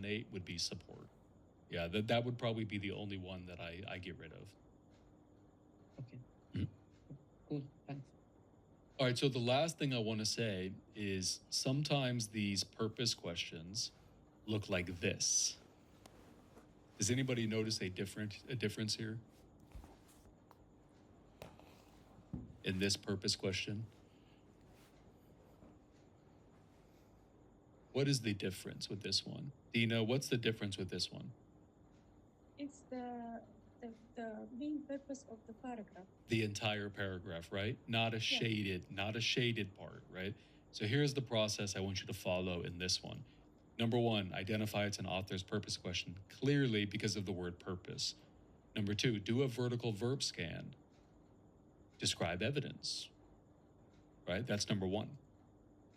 eliminate would be support. Yeah, that would probably be the only one that I get rid of. Okay. Mhm. Cool. Thanks. All right, so the last thing I want to say is sometimes these purpose questions look like this. Does anybody notice a difference here in this purpose question? What is the difference with this one? Dina, what's the difference with this one? It's the main purpose of the paragraph. The entire paragraph, right? Not a shaded part, right? So here's the process I want you to follow in this one. Number one, identify it's an author's purpose question clearly because of the word purpose. Number two, do a vertical verb scan. Describe evidence, right? That's number one.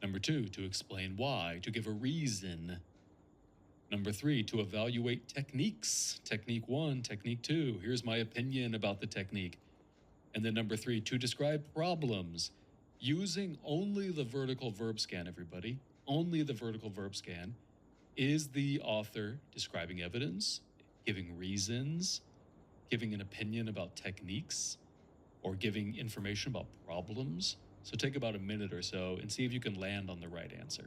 Number two, to explain why, to give a reason. Number three, to evaluate techniques. Technique one, technique two. Here's my opinion about the technique. And then number three, to describe problems using only the vertical verb scan, everybody. Only the vertical verb scan. Is the author describing evidence, giving reasons, giving an opinion about techniques, or giving information about problems? So take about a minute or so and see if you can land on the right answer.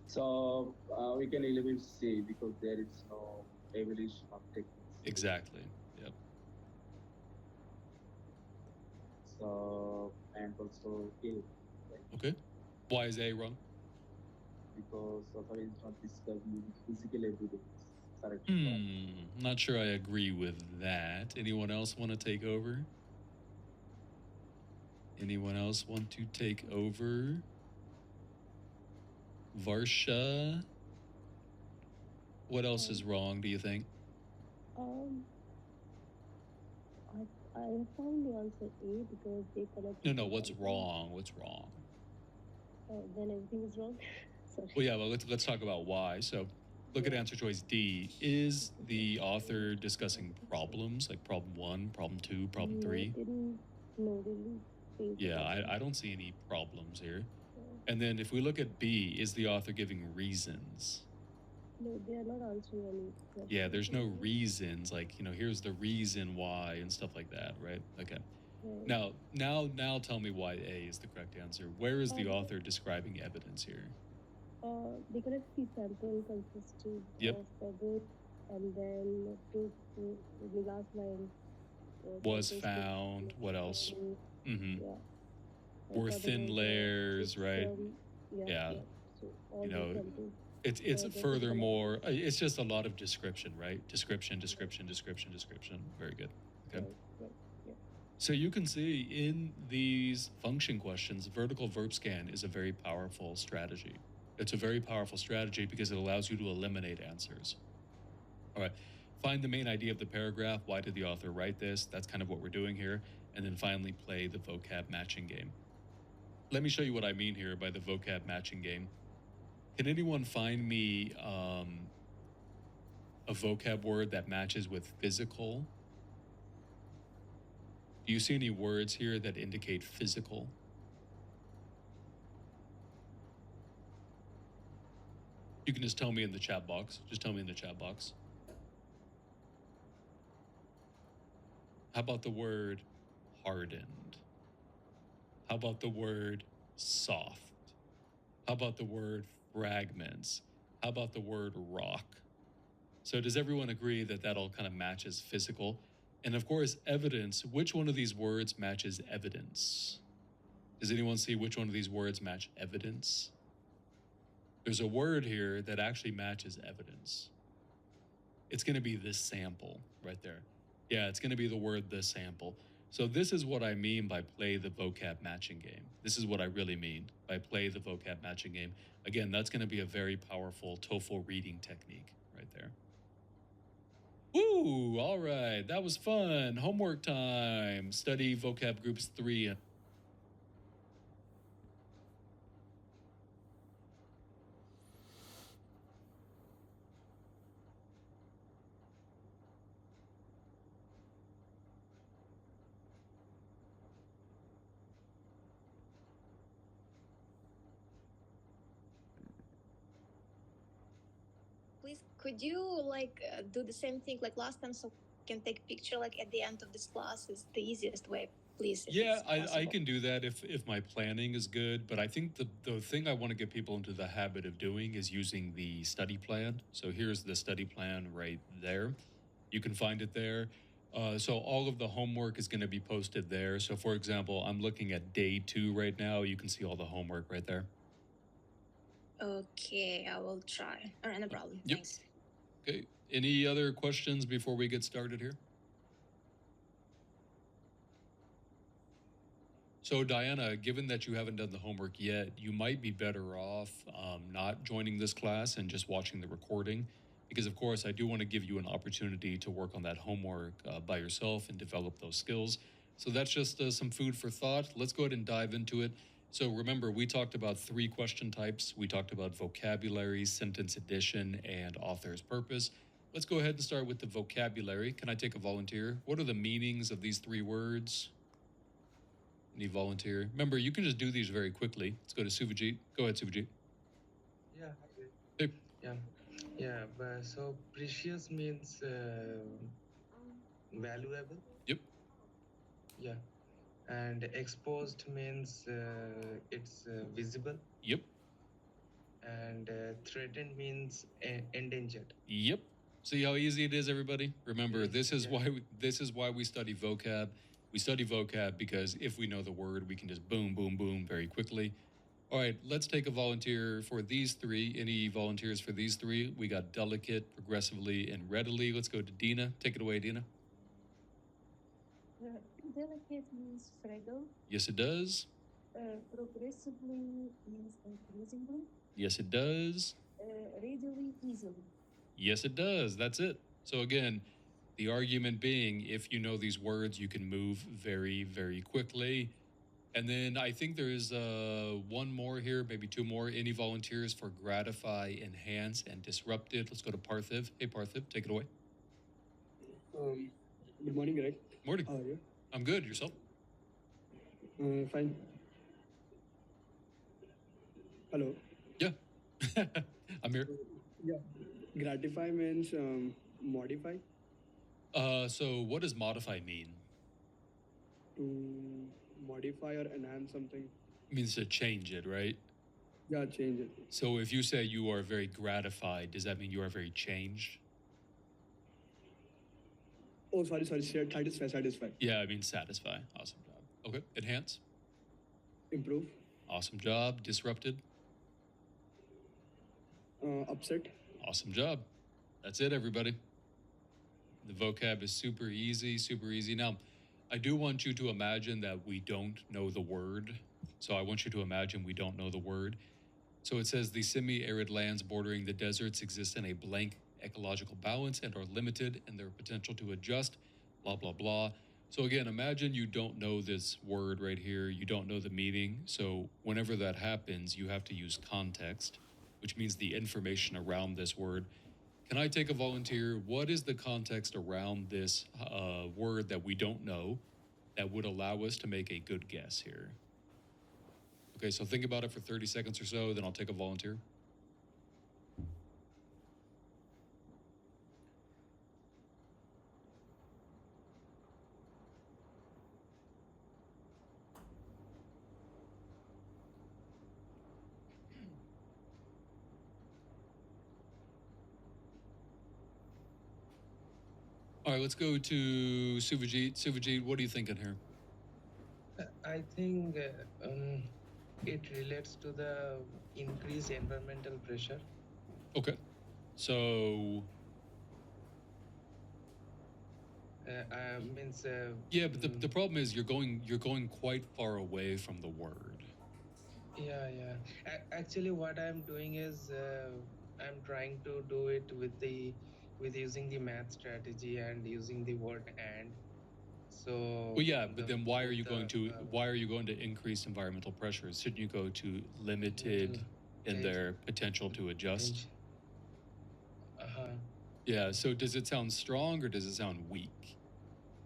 So we can eliminate C because there is no evaluation of techniques. Exactly. Yep. So, and also A, right? Okay. Why is A wrong? Because author is not describing physical evidence. Correct. Not sure I agree with that. Anyone else want to take over? Anyone else want to take over? Varsha? What else is wrong, do you think? I found the answer A because they connect. No, what's wrong? What's wrong? Then everything is wrong. Sorry. Well, yeah, well, let's talk about why. So look at answer choice D. Is the author discussing problems, like problem one, problem two, problem three? Yeah, I don't see any problems here. And then if we look at B, is the author giving reasons? No, they are not answering any questions. Yeah, there's no reasons, like, here's the reason why and stuff like that, right? Okay. Now tell me why A is the correct answer. Where is the author describing evidence here? The correct key sample consisted of both, and then the last line was found. What else? Yeah. Were thin layers, right? Yeah. So it's furthermore, it's just a lot of description, right? Description. Very good. Okay. Right. So you can see in these function questions, vertical verb scan is a very powerful strategy. It's a very powerful strategy because it allows you to eliminate answers. All right. Find the main idea of the paragraph. Why did the author write this? That's kind of what we're doing here. And then finally play the vocab matching game. Let me show you what I mean here by the vocab matching game. Can anyone find me a vocab word that matches with physical? Do you see any words here that indicate physical? You can just tell me in the chat box. How about the word hardened? How about the word soft? How about the word fragments? How about the word rock? So does everyone agree that all kind of matches physical? And of course, evidence, which one of these words matches evidence? Does anyone see which one of these words match evidence? There's a word here that actually matches evidence. It's going to be this sample right there. Yeah, it's going to be the word the sample. So this is what I mean by play the vocab matching game. This is what I really mean by play the vocab matching game. Again, that's going to be a very powerful TOEFL reading technique right there. Woo! All right, that was fun. Homework time. Study vocab groups 3. Please, could you do the same thing like last time, so we can take picture like at the end of this class? Is the easiest way, please. If Yeah, it's I possible. can do that if my planning is good, but I think the thing I want to get people into the habit of doing is using the study plan. So here's the study plan right there. You can find it there. So all of the homework is going to be posted there. So for example, I'm looking at day 2 right now. You can see all the homework right there. Okay, I will try. All right, no problem. Yep. Thanks. Okay. Any other questions before we get started here? So Diana, given that you haven't done the homework yet, you might be better off not joining this class and just watching the recording, because of course I do want to give you an opportunity to work on that homework by yourself and develop those skills. So that's just some food for thought. Let's go ahead and dive into it. So remember, we talked about 3 question types. We talked about vocabulary, sentence addition, and author's purpose. Let's go ahead and start with the vocabulary. Can I take a volunteer? What are the meanings of these 3 words? Any volunteer? Remember, you can just do these very quickly. Let's go to Suvajit. Go ahead, Suvajit. Yeah. Hey. Yeah. But so precious means valuable. Yep. Yeah. And exposed means it's visible. Yep. And threatened means endangered. Yep. See how easy it is, everybody? Remember, Yes, this is yeah. why we study vocab. We study vocab because if we know the word, we can just boom, boom, boom very quickly. All right, let's take a volunteer for these 3. Any volunteers for these 3? We got delicate, progressively, and readily. Let's go to Dina. Take it away, Dina. Delicate means fragile. Yes, it does. Progressively means increasingly. Yes, it does. Readily, easily. Yes, it does. That's it. So again, the argument being, if you know these words, you can move very, very quickly. And then I think there's one more here, maybe 2 more. Any volunteers for gratify, enhance, and disrupted? Let's go to Parthiv. Hey, Parthiv, take it away. Good morning, Greg. Morning. How are you? I'm good. Yourself? Fine. Hello. Yeah. I'm here. Yeah. Gratify means modify. So what does modify mean? To modify or enhance something. It means to change it, right? Yeah, change it. So if you say you are very gratified, does that mean you are very changed? Oh, sorry. Satisfy. Yeah, it means satisfy. Awesome job. Okay. Enhance. Improve. Awesome job. Disrupted. Upset. Awesome job. That's it, everybody. The vocab is super easy, super easy. Now, I do want you to imagine that we don't know the word. So I want you to imagine we don't know the word. So it says the semi-arid lands bordering the deserts exist in a blank ecological balance and are limited in their potential to adjust, blah, blah, blah. So again, imagine you don't know this word right here. You don't know the meaning. So whenever that happens, you have to use context, which means the information around this word. Can I take a volunteer? What is the context around this word that we don't know that would allow us to make a good guess here? Okay, so think about it for 30 seconds or so, then I'll take a volunteer. All right, let's go to Suvajit. Suvajit, what are you thinking here? I think it relates to the increased environmental pressure. Okay. So Means. Yeah, but the problem is you're going quite far away from the word. Yeah. Actually, what I'm doing is I'm trying to do it with using the math strategy and using the word and. So. Well, yeah, but then why are both you going to increase environmental pressures? Shouldn't you go to limited in their potential to adjust? Yeah. So does it sound strong or does it sound weak?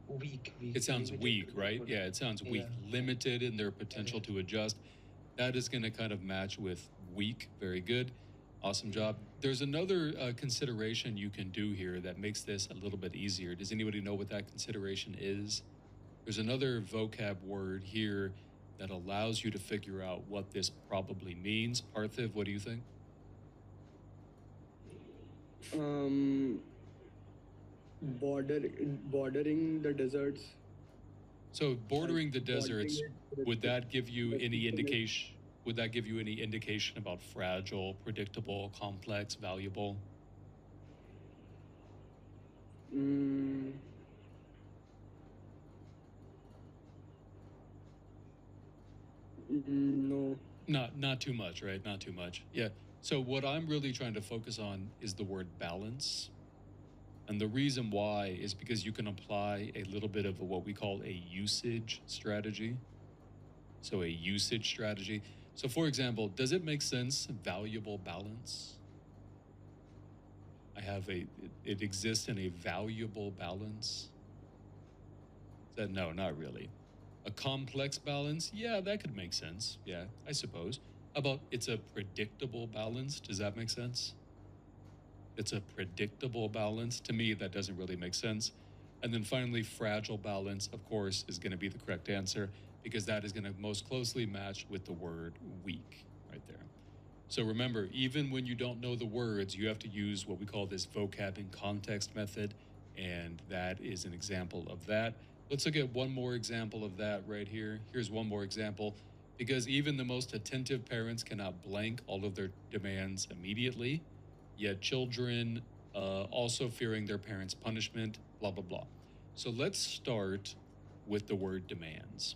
Weak. It sounds limited weak, to the right? word. Yeah, it sounds weak. Yeah. Limited in their potential to adjust. That is going to kind of match with weak. Very good. Awesome job. There's another consideration you can do here that makes this a little bit easier. Does anybody know what that consideration is? There's another vocab word here that allows you to figure out what this probably means. Parthiv, what do you think? Bordering the deserts. So bordering the deserts, it would that give you with any the indication? Would that give you any indication about fragile, predictable, complex, valuable? No. Not too much, right? Not too much. Yeah. So what I'm really trying to focus on is the word balance. And the reason why is because you can apply a little bit of what we call a usage strategy. So a usage strategy. So for example, does it make sense, valuable balance? It exists in a valuable balance. No, not really. A complex balance? Yeah, that could make sense. Yeah, I suppose. How about it's a predictable balance? Does that make sense? It's a predictable balance. To me, that doesn't really make sense. And then finally, fragile balance, of course, is going to be the correct answer because that is going to most closely match with the word weak right there. So remember, even when you don't know the words, you have to use what we call this vocab in context method. And that is an example of that. Let's look at one more example of that right here. Here's one more example. Because even the most attentive parents cannot blank all of their demands immediately, yet children also fearing their parents' punishment, blah, blah, blah. So let's start with the word demands.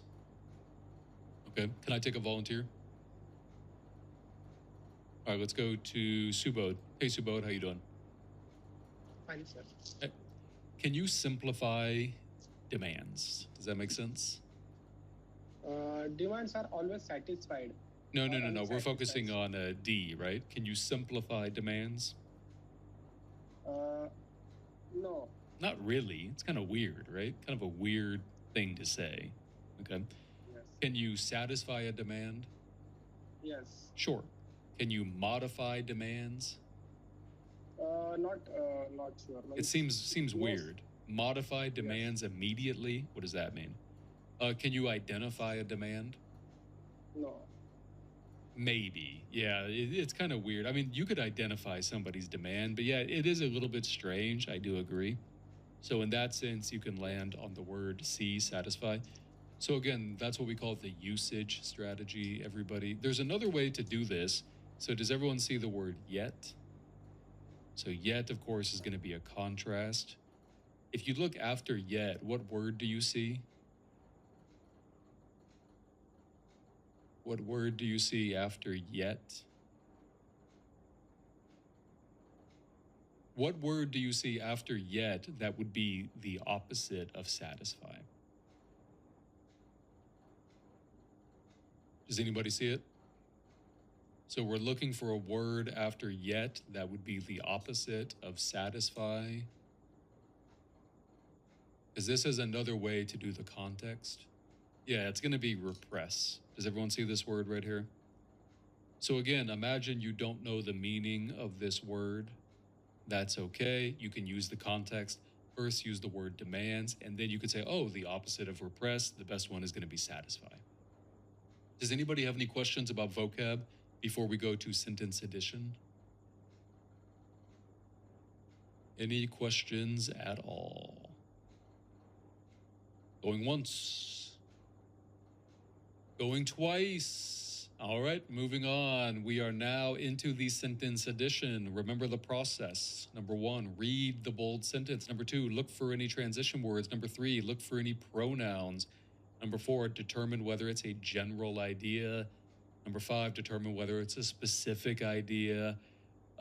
Okay, can I take a volunteer? All right, let's go to Subodh. Hey, Subodh, how you doing? Fine, sir. Can you simplify demands? Does that make sense? Demands are always satisfied. No. We're focusing on D, right? Can you simplify demands? No. Not really. It's kind of weird, right? Kind of a weird thing to say. Okay. Yes. Can you satisfy a demand? Yes. Sure. Can you modify demands? Not sure. It seems yes. weird. Modify demands immediately? What does that mean? Can you identify a demand? No. Maybe. Yeah, it's kind of weird. I mean, you could identify somebody's demand, but yeah, it is a little bit strange. I do agree. So in that sense, you can land on the word C, satisfy. So again, that's what we call the usage strategy, everybody. There's another way to do this. So does everyone see the word yet? So yet, of course, is going to be a contrast. If you look after yet, what word do you see? What word do you see after yet? What word do you see after yet that would be the opposite of satisfy? Does anybody see it? So we're looking for a word after yet that would be the opposite of satisfy. Because this is another way to do the context. Yeah, it's going to be repress. Does everyone see this word right here? So again, imagine you don't know the meaning of this word. That's okay. You can use the context. First, use the word demands, and then you could say, oh, the opposite of repress, the best one is going to be satisfy. Does anybody have any questions about vocab before we go to sentence addition? Any questions at all? Going once. Going twice. All right, moving on. We are now into the sentence edition. Remember the process. Number 1, read the bold sentence. Number 2, look for any transition words. Number 3, look for any pronouns. Number 4, determine whether it's a general idea. Number 5, determine whether it's a specific idea.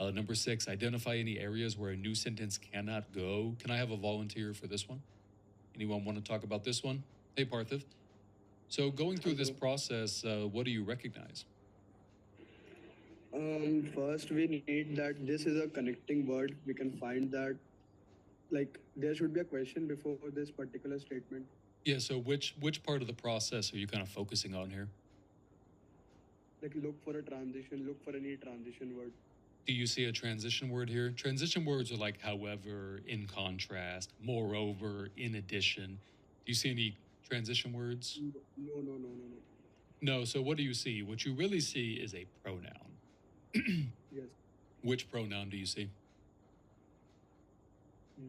Number 6, identify any areas where a new sentence cannot go. Can I have a volunteer for this one? Anyone want to talk about this one? Hey, Parthiv. So going through this process, what do you recognize? First, we need that this is a connecting word. We can find that, like, there should be a question before this particular statement. Yeah, so which part of the process are you kind of focusing on here? Like, look for a transition, look for any transition word. Do you see a transition word here? Transition words are like however, in contrast, moreover, in addition. Do you see any transition words? No. No, so what do you see? What you really see is a pronoun. Yes. Which pronoun do you see?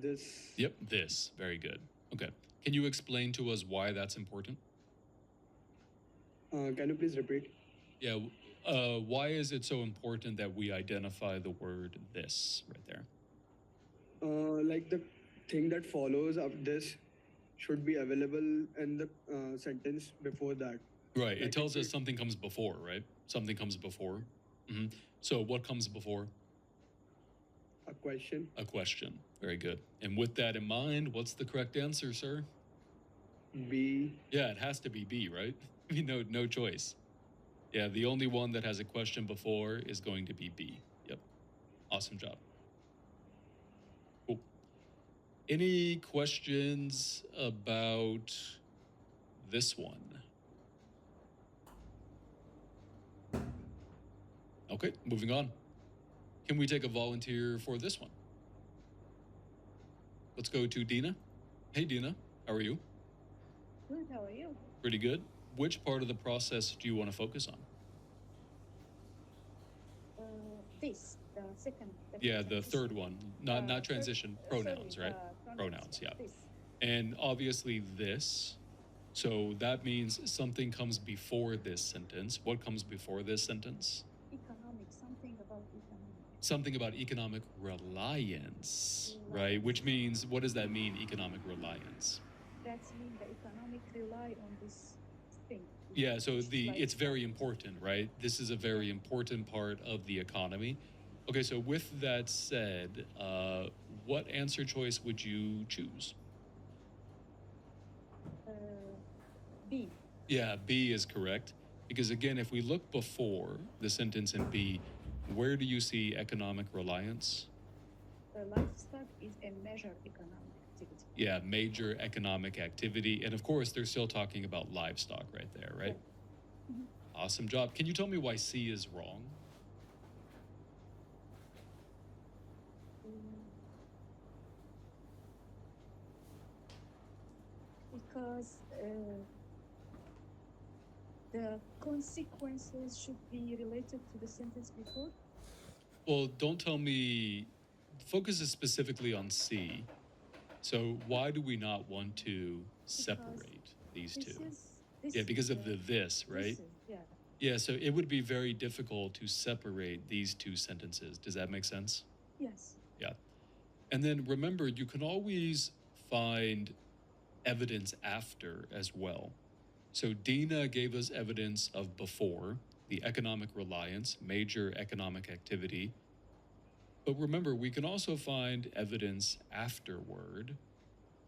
This. Yep, this. Very good. Okay. Can you explain to us why that's important? Can you please repeat? Yeah. Why is it so important that we identify the word this right there? Like the thing that follows up this should be available in the sentence before that. Right. It Like tells if us something comes before, right? Something comes before. So what comes before? A question. A question. Very good. And with that in mind, what's the correct answer, sir? B. Yeah, it has to be B, right? I mean, no choice. Yeah, the only one that has a question before is going to be B. Yep. Awesome job. Cool. Any questions about this one? Okay, moving on. Can we take a volunteer for this one? Let's go to Dina. Hey, Dina, how are you? Good, how are you? Pretty good. Which part of the process do you want to focus on? This, the second. Yeah, the third one. Not third- transition, pronouns, sorry, right? Pronouns, yeah. This. And obviously this. So that means something comes before this sentence. What comes before this sentence? Economic, something about economic. Something about economic reliance, right? Which means, what does that mean, economic reliance? That's mean the economic rely on this thing. Yeah, so It's like- it's very important, right? This is a very important part of the economy. Okay, so with that said, what answer choice would you choose? B. Yeah, B is correct. Because again, if we look before the sentence in B, where do you see economic reliance? Livestock is a measured economic activity. Yeah, major economic activity. And of course, they're still talking about livestock right there, right? Mhm. Awesome job. Can you tell me why C is wrong? Because the consequences should be related to the sentence before. Well, don't tell me, focus is specifically on C. So why do we not want to separate these This two? This Yeah, is because of the this, this right? is- yeah. Yeah, so it would be very difficult to separate these two sentences. Does that make sense? Yes. Yeah. And then remember, you can always find evidence after as well. So Dina gave us evidence of before, the economic reliance, major economic activity. But remember, we can also find evidence afterward.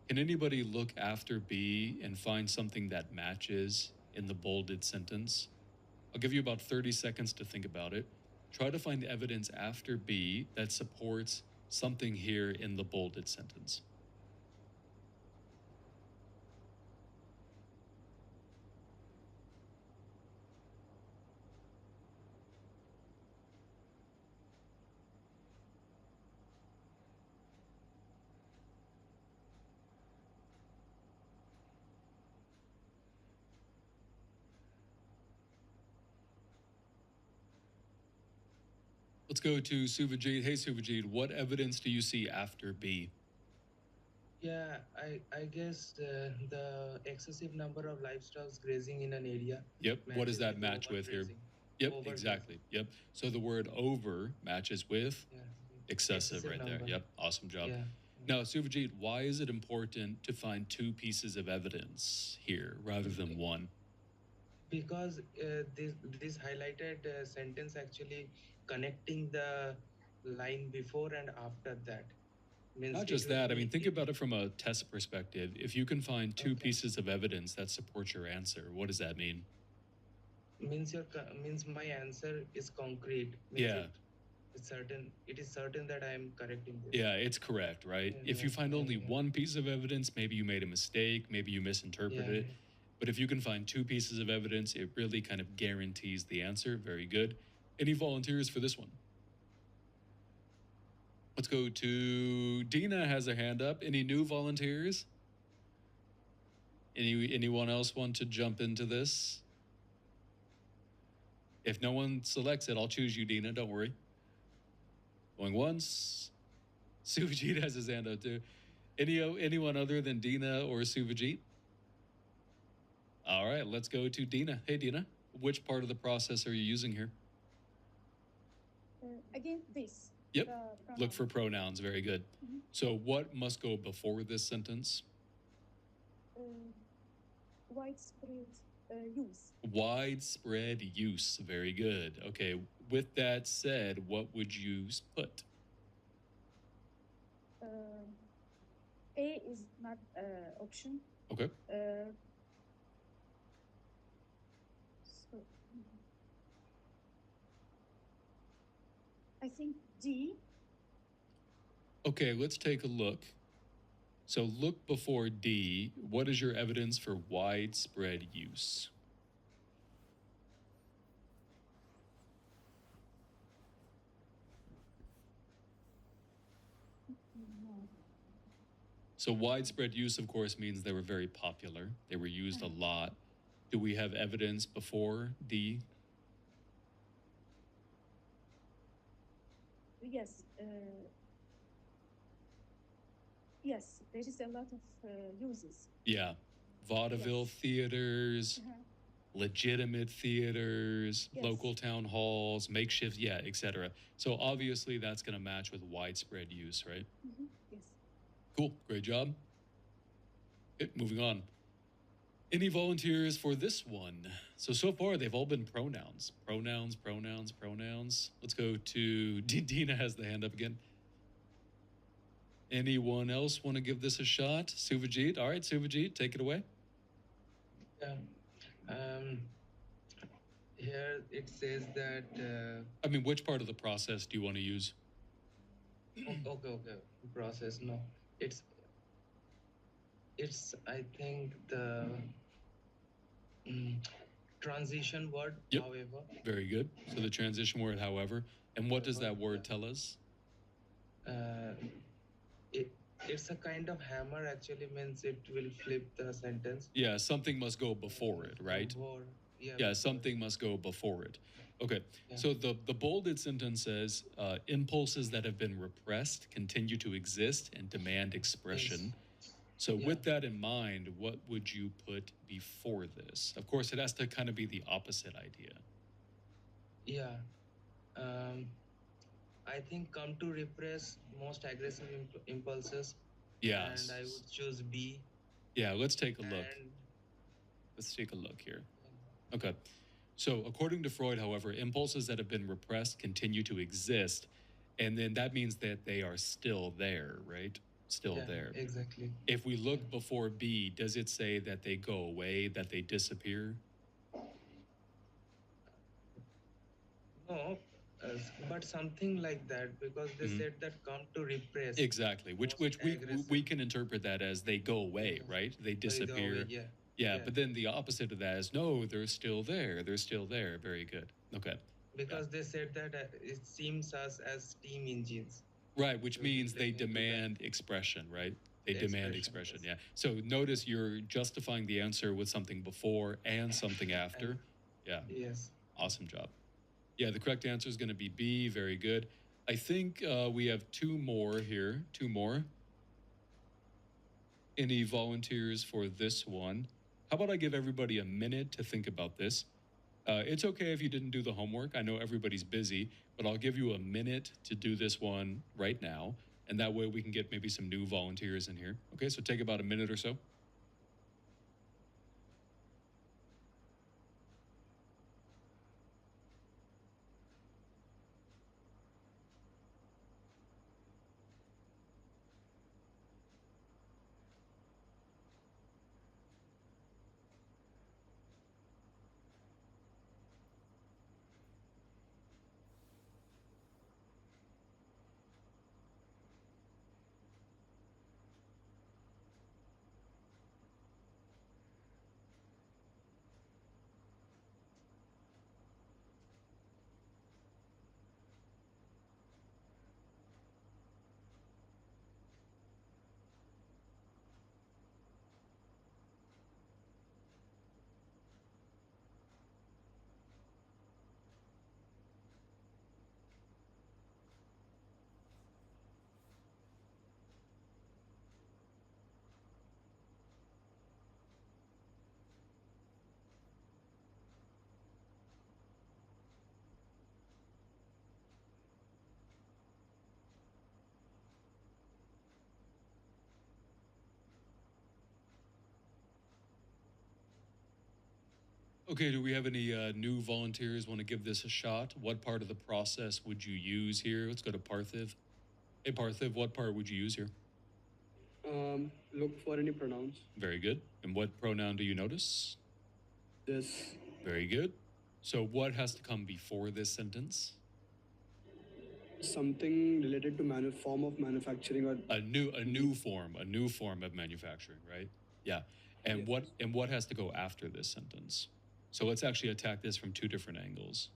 Can anybody look after B and find something that matches in the bolded sentence? I'll give you about 30 seconds to think about it. Try to find evidence after B that supports something here in the bolded sentence. Let's go to Suvajit. Hey, Suvajit, what evidence do you see after B? Yeah, I guess the excessive number of livestock grazing in an area. Yep. What does matches that with match with here? overgrazing. Yep, Over exactly. Yep. So the word over matches with Yeah. excessive right there. number. Yep. Awesome job. Yeah. Now, Suvajit, why is it important to find two pieces of evidence here rather than one? Because this highlighted sentence actually connecting the line before and after that means Not it just will that. I be mean, think about it from a test perspective. If you can find two Okay. pieces of evidence that support your answer, what does that mean? means my answer is concrete. Means Yeah. it is certain that I am correct in this. Yeah, it's correct, right? Yeah, If you find only yeah. one piece of evidence, maybe you made a mistake, maybe you misinterpreted Yeah. it. But if you can find two pieces of evidence, it really kind of guarantees the answer. Very good. Any volunteers for this one? Let's go to Dina has her hand up. Any new volunteers? Anyone else want to jump into this? If no one selects it, I'll choose you, Dina. Don't worry. Going once. Suvajit has his hand up too. Anyone other than Dina or Suvajit? All right, let's go to Dina. Hey, Dina, which part of the process are you using here? Again, this. Yep. the Look for pronoun. pronouns. Very good. Mhm. So, what must go before this sentence? Widespread use. Widespread use. Very good. Okay. With that said, what would you put? A is not option. Okay. So I think D. Okay, let's take a look. So, look before D. What is your evidence for widespread use? No. So widespread use, of course, means they were very popular. They were used a lot. Do we have evidence before D? Yes. Yes, there is a lot of uses. Yeah. Vaudeville Yes. theaters, Uh-huh. legitimate theaters, Yes. local town halls, makeshift, yeah, etc. So obviously that's going to match with widespread use, right? Yes. Cool. Great job. Okay, moving on. Any volunteers for this one? So far they've all been pronouns. Pronouns. Let's go to Dina has the hand up again. Anyone else want to give this a shot? Suvajit. All right, Suvajit, take it away. Yeah. Here it says that. I mean, which part of the process do you want to use? Okay. Process. No, it's. I think the transition word. Yep. However. Very good. So the transition word, however. And what does that word tell us? It's a kind of hammer. Actually, means it will flip the sentence. Yeah, something must go before it, right? Before, Yeah, before. something must go before it. Okay, Yeah. so the bolded sentence says impulses that have been repressed continue to exist and demand expression. So Yeah. with that in mind, what would you put before this? Of course, it has to kind of be the opposite idea. Yeah. I think come to repress most aggressive impulses. Yeah. And I would choose B. Yeah, let's take a look. And Let's take a look here. Okay. So, according to Freud, however, impulses that have been repressed continue to exist. And then that means that they are still there, right? Still yeah, there. Exactly. If we look before B, does it say that they go away, that they disappear? No, but something like that because they Mhm. said that come to repress. Exactly. Which Most we aggressive. can interpret that as they go away, Yes. right? They So they go disappear. away, yeah. Yeah, Yeah. but then the opposite of that is no, they're still there. They're still there. Very good. Okay. Because they said that it seems us as steam engines. Right, which So means they they need to demand expression, right? They demand Expression, expression, yes. yeah. So notice you're justifying the answer with something before and something after. Yeah, Yes. awesome job. Yeah, the correct answer is going to be B. Very good. I think we have two more here. Two more. Any volunteers for this one? How about I give everybody a minute to think about this? It's okay if you didn't do the homework. I know everybody's busy, but I'll give you a minute to do this one right now. And that way we can get maybe some new volunteers in here. Okay, so take about a minute or so. Okay, do we have any new volunteers want to give this a shot? What part of the process would you use here? Let's go to Parthiv. Hey, Parthiv, what part would you use here? Look for any pronouns. Very good. And what pronoun do you notice? This. Very good. So what has to come before this sentence? Something related to form of manufacturing or A new form of manufacturing, right? Yeah. And Yes. what has to go after this sentence? So let's actually attack this from two different angles.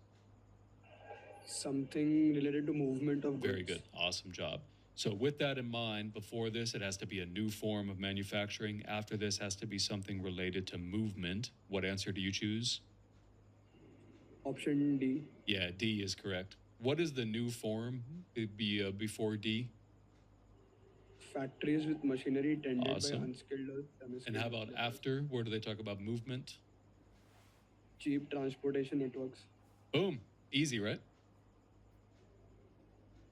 something related to movement of goods. Very good. Awesome job. So with that in mind, before this, it has to be a new form of manufacturing. After this has to be something related to movement. What answer do you choose? Option D. Yeah, D is correct. What is the new form before D? Factories with machinery tended Awesome. by unskilled or semi-skilled And how about workers. after? Where do they talk about movement? Cheap transportation networks. Boom. Easy, right?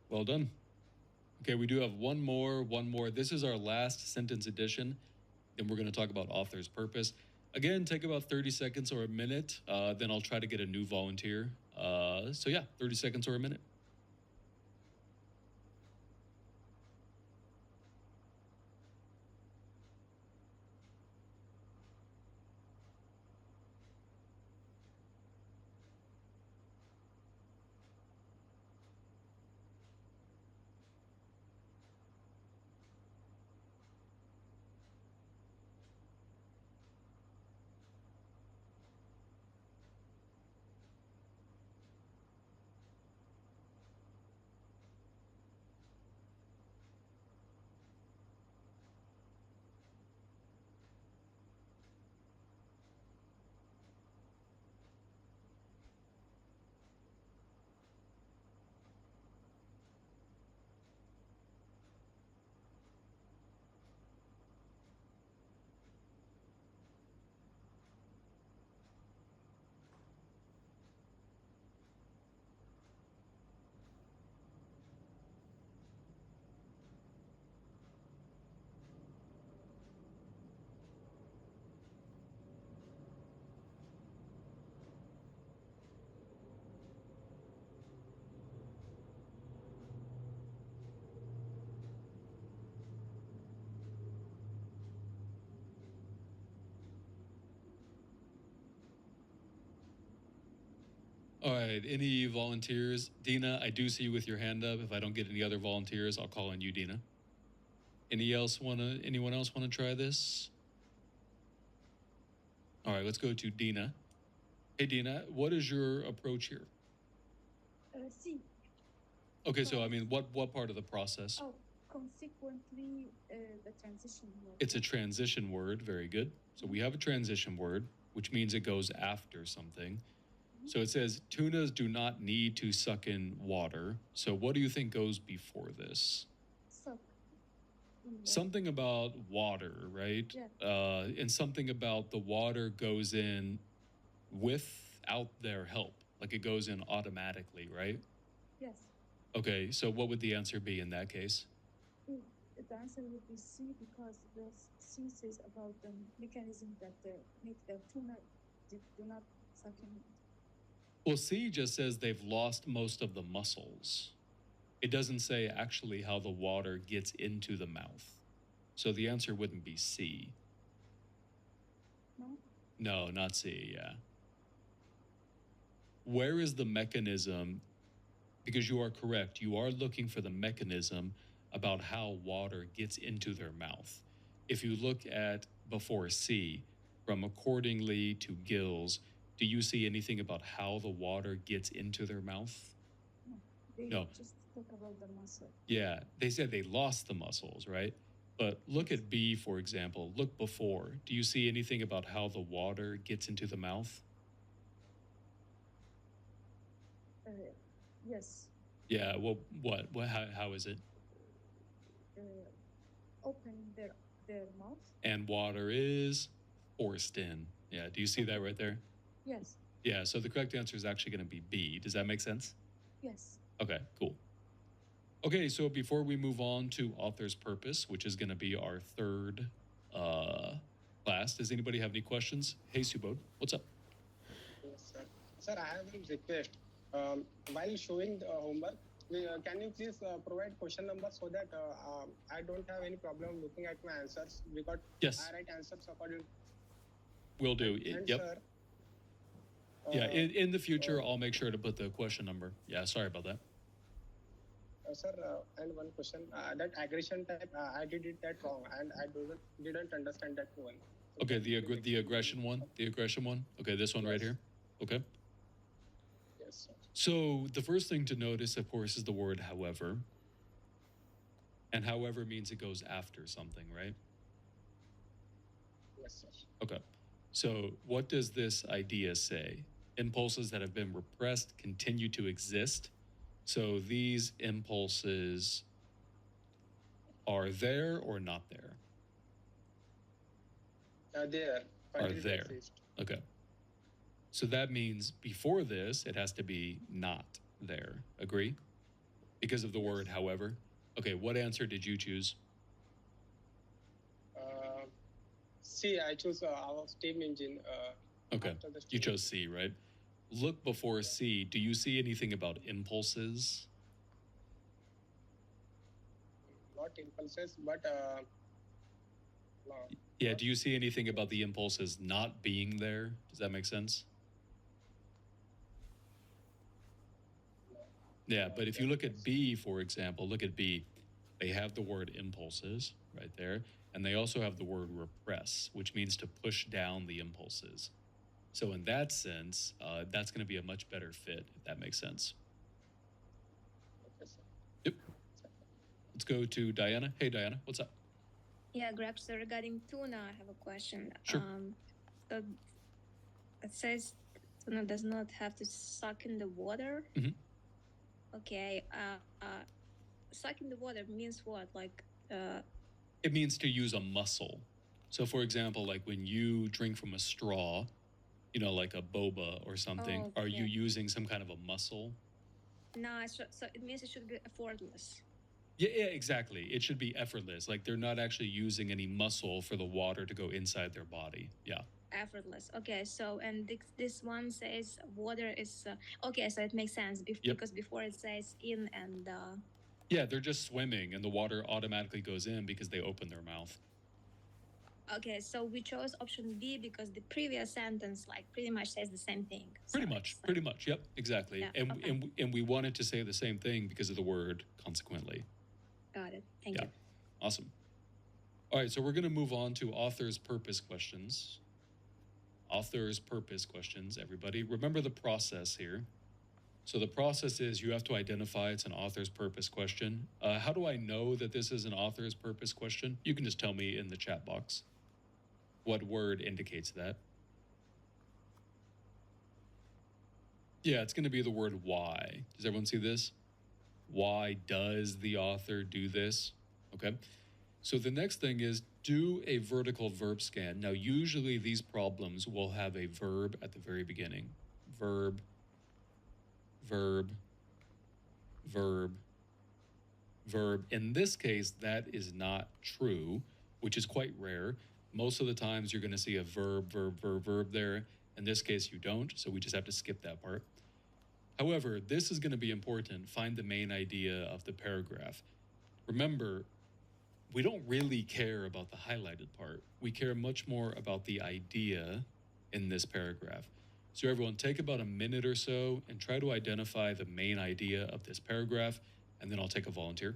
Well done. Okay, we do have one more. This is our last sentence edition. Then we're going to talk about author's purpose. Again, take about 30 seconds or a minute. Then I'll try to get a new volunteer. So yeah, 30 seconds or a minute. All right, any volunteers? Dina, I do see you with your hand up. If I don't get any other volunteers, I'll call on you, Dina. Anyone else wanna try this? All right, let's go to Dina. Hey Dina, what is your approach here? C. Okay, so I mean, what part of the process? Oh, consequently, the transition word. It's a transition word. Very good. So we have a transition word, which means it goes after something. So it says tunas do not need to suck in water. So what do you think goes before this? Suck. Something about water, right? Yeah. And something about the water goes in with without their help. Like it goes in automatically, right? Yes. Okay, so what would the answer be in that case? The answer would be C because the C says about the mechanism that make the tuna do not suck in. Well, C just says they've lost most of the muscles. It doesn't say actually how the water gets into the mouth. So the answer wouldn't be C. No? No, not C, yeah. Where is the mechanism? Because you are correct. You are looking for the mechanism about how water gets into their mouth. If you look at before C, from accordingly to gills, do you see anything about how the water gets into their mouth? They No. just talk about the muscle. Yeah, they said they lost the muscles, right? But look at B, for example. Look before. Do you see anything about how the water gets into the mouth? Yes. Yeah, well, what? How is it? Opening their mouth. And water is forced in. Yeah, do you see that right there? Yes. Yeah, so the correct answer is actually going to be B. Does that make sense? Yes. Okay, cool. Okay, so before we move on to author's purpose, which is going to be our third class, does anybody have any questions? Hey, Subodh, what's up? Yes, sir. Sir, I have a request. While showing the homework, can you please provide question number so that I don't have any problem looking at my answers because Yes. I write answers according. Will do. And Yep. sir, Yeah, in the future, I'll make sure to put the question number. Yeah, sorry about that. Sir, and one question. That aggression type, I did it that wrong, and I didn't understand that one. So Okay, can you please the explain? aggression one. The aggression one. Okay, this one right Yes. here. Okay. Yes, sir. So the first thing to notice, of course, is the word however. And however means it goes after something, right? Yes, sir. Okay. So what does this idea say? Impulses that have been repressed continue to exist. So these impulses are there or not there? There. Are continue to there. exist. Okay. So that means before this, it has to be not there. Agree? Because of the word however. Okay, what answer did you choose? C, I choose our steam engine. Okay, After the you steam chose C, right? Look before C. Do you see anything about impulses? Not impulses, but no. Yeah, do you see anything about the impulses not being there? Does that make sense? Yeah, but if you look at B, for example, look at B. They have the word impulses right there, and they also have the word repress, which means to push down the impulses. So in that sense, that's going to be a much better fit, if that makes sense. Okay, sir. Yep. Let's go to Diana. Hey, Diana, what's up? Yeah, Greg, so regarding tuna, I have a question. Sure. So it says tuna does not have to suck in the water. Mhm. Okay. Suck in the water means what? Like, It means to use a muscle. So, for example, like when you drink from a straw, you know, like a boba or something, Oh, are you okay. using some kind of a muscle? no, so it means it should be effortless. Yeah, exactly. It should be effortless. Like they're not actually using any muscle for the water to go inside their body. Yeah. Effortless. Okay, so and this one says water is okay, so it makes sense Yep. because before it says in and Yeah, they're just swimming and the water automatically goes in because they open their mouth. okay, so we chose option B because the previous sentence like pretty much says the same thing. Pretty So much. it's Pretty much. Yep, exactly. Yeah, and, okay. and we wanted to say the same thing because of the word consequently. got it. Thank Yeah. you. Awesome. All right, so we're going to move on to author's purpose questions. Author's purpose questions, everybody. Remember the process here. So the process is you have to identify it's an author's purpose question. How do I know that this is an author's purpose question? You can just tell me in the chat box. What word indicates that? Yeah, it's going to be the word why. Does everyone see this? Why does the author do this? Okay. So the next thing is do a vertical verb scan. Now, usually these problems will have a verb at the very beginning. verb, verb, verb, verb. In this case, that is not true, which is quite rare. Most of the times you're going to see a verb, verb, verb, verb there. In this case, you don't, so we just have to skip that part. However, this is going to be important. Find the main idea of the paragraph. Remember, we don't really care about the highlighted part. We care much more about the idea in this paragraph. So everyone, take about a minute or so and try to identify the main idea of this paragraph, and then I'll take a volunteer.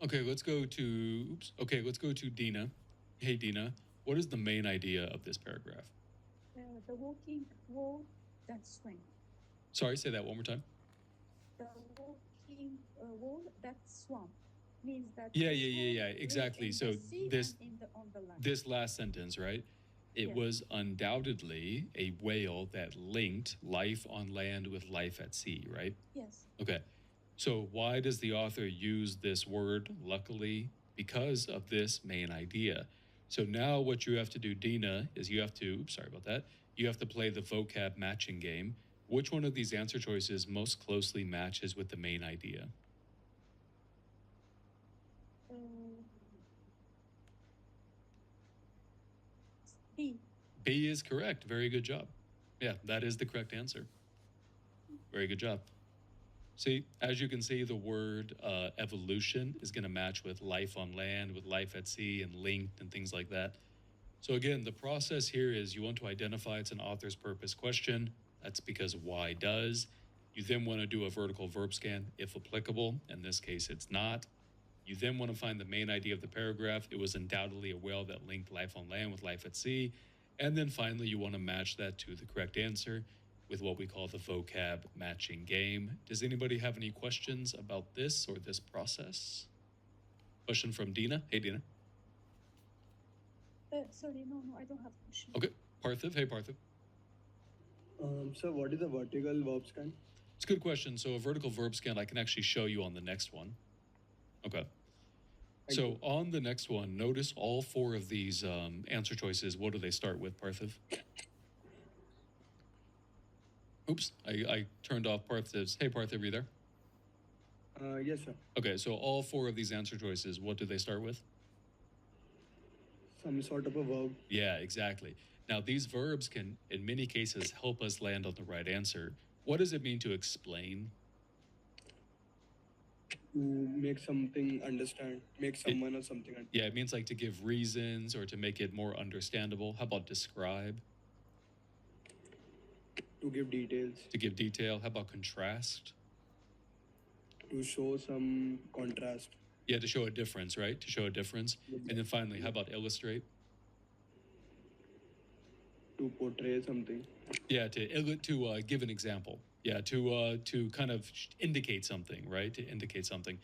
Okay, let's go to Dina. Hey, Dina, what is the main idea of this paragraph? The walking wall that swing. Sorry, say that one more time. The walking wall that swamp means that. Yeah, the swamp exactly. in So the sea this and on the land. this last sentence, right? It Yes. was undoubtedly a whale that linked life on land with life at sea, right? Yes. Okay. So why does the author use this word, luckily? Because of this main idea. So now what you have to do, Dina, is you have to, sorry about that, you have to play the vocab matching game. Which one of these answer choices most closely matches with the main idea? B. B is correct. Very good job. Yeah, that is the correct answer. Very good job. See, as you can see, the word evolution is going to match with life on land, with life at sea, and linked and things like that. So again, the process here is you want to identify it's an author's purpose question. That's because why does. You then want to do a vertical verb scan if applicable. In this case, it's not. You then want to find the main idea of the paragraph. It was undoubtedly a whale that linked life on land with life at sea. And then finally, you want to match that to the correct answer with what we call the vocab matching game. Does anybody have any questions about this or this process? Question from Dina. Hey, Dina. Sorry, no, I don't have question. Okay. Parthiv. Hey, Parthiv. So what is a vertical verb scan? It's a good question. So a vertical verb scan, I can actually show you on the next one. Okay. So on the next one, notice all four of these answer choices. What do they start with, Parthiv? Oops, I turned off Parthiv's. Hey, Parthiv, are you there? Yes, sir. Okay, so all four of these answer choices, what do they start with? Some sort of a verb. Yeah, exactly. Now, these verbs can, in many cases, help us land on the right answer. What does it mean to explain? To make something understand, make someone or something understand. Yeah, it means like to give reasons or to make it more understandable. How about describe? To give details. To give detail. How about contrast? To show some contrast. Yeah, to show a difference, right? To show a difference. Yeah. And then finally, how about illustrate? To portray something. Yeah, to give an example. Yeah, to kind of indicate something, right? To indicate something.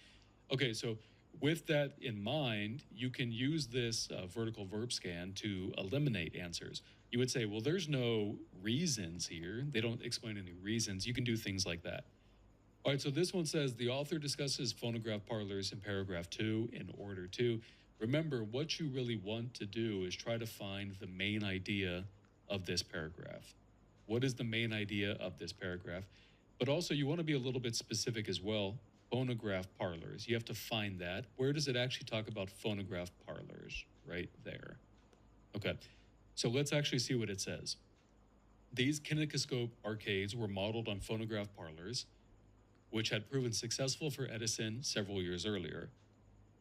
Okay, so with that in mind, you can use this vertical verb scan to eliminate answers. You would say, well, there's no reasons here. They don't explain any reasons. You can do things like that. All right, so this one says the author discusses phonograph parlors in paragraph 2 in order to. Remember, what you really want to do is try to find the main idea of this paragraph. What is the main idea of this paragraph? But also, you want to be a little bit specific as well. Phonograph parlors. You have to find that. Where does it actually talk about phonograph parlors? Right there. Okay. So let's actually see what it says. These kinetoscope arcades were modeled on phonograph parlors, which had proven successful for Edison several years earlier.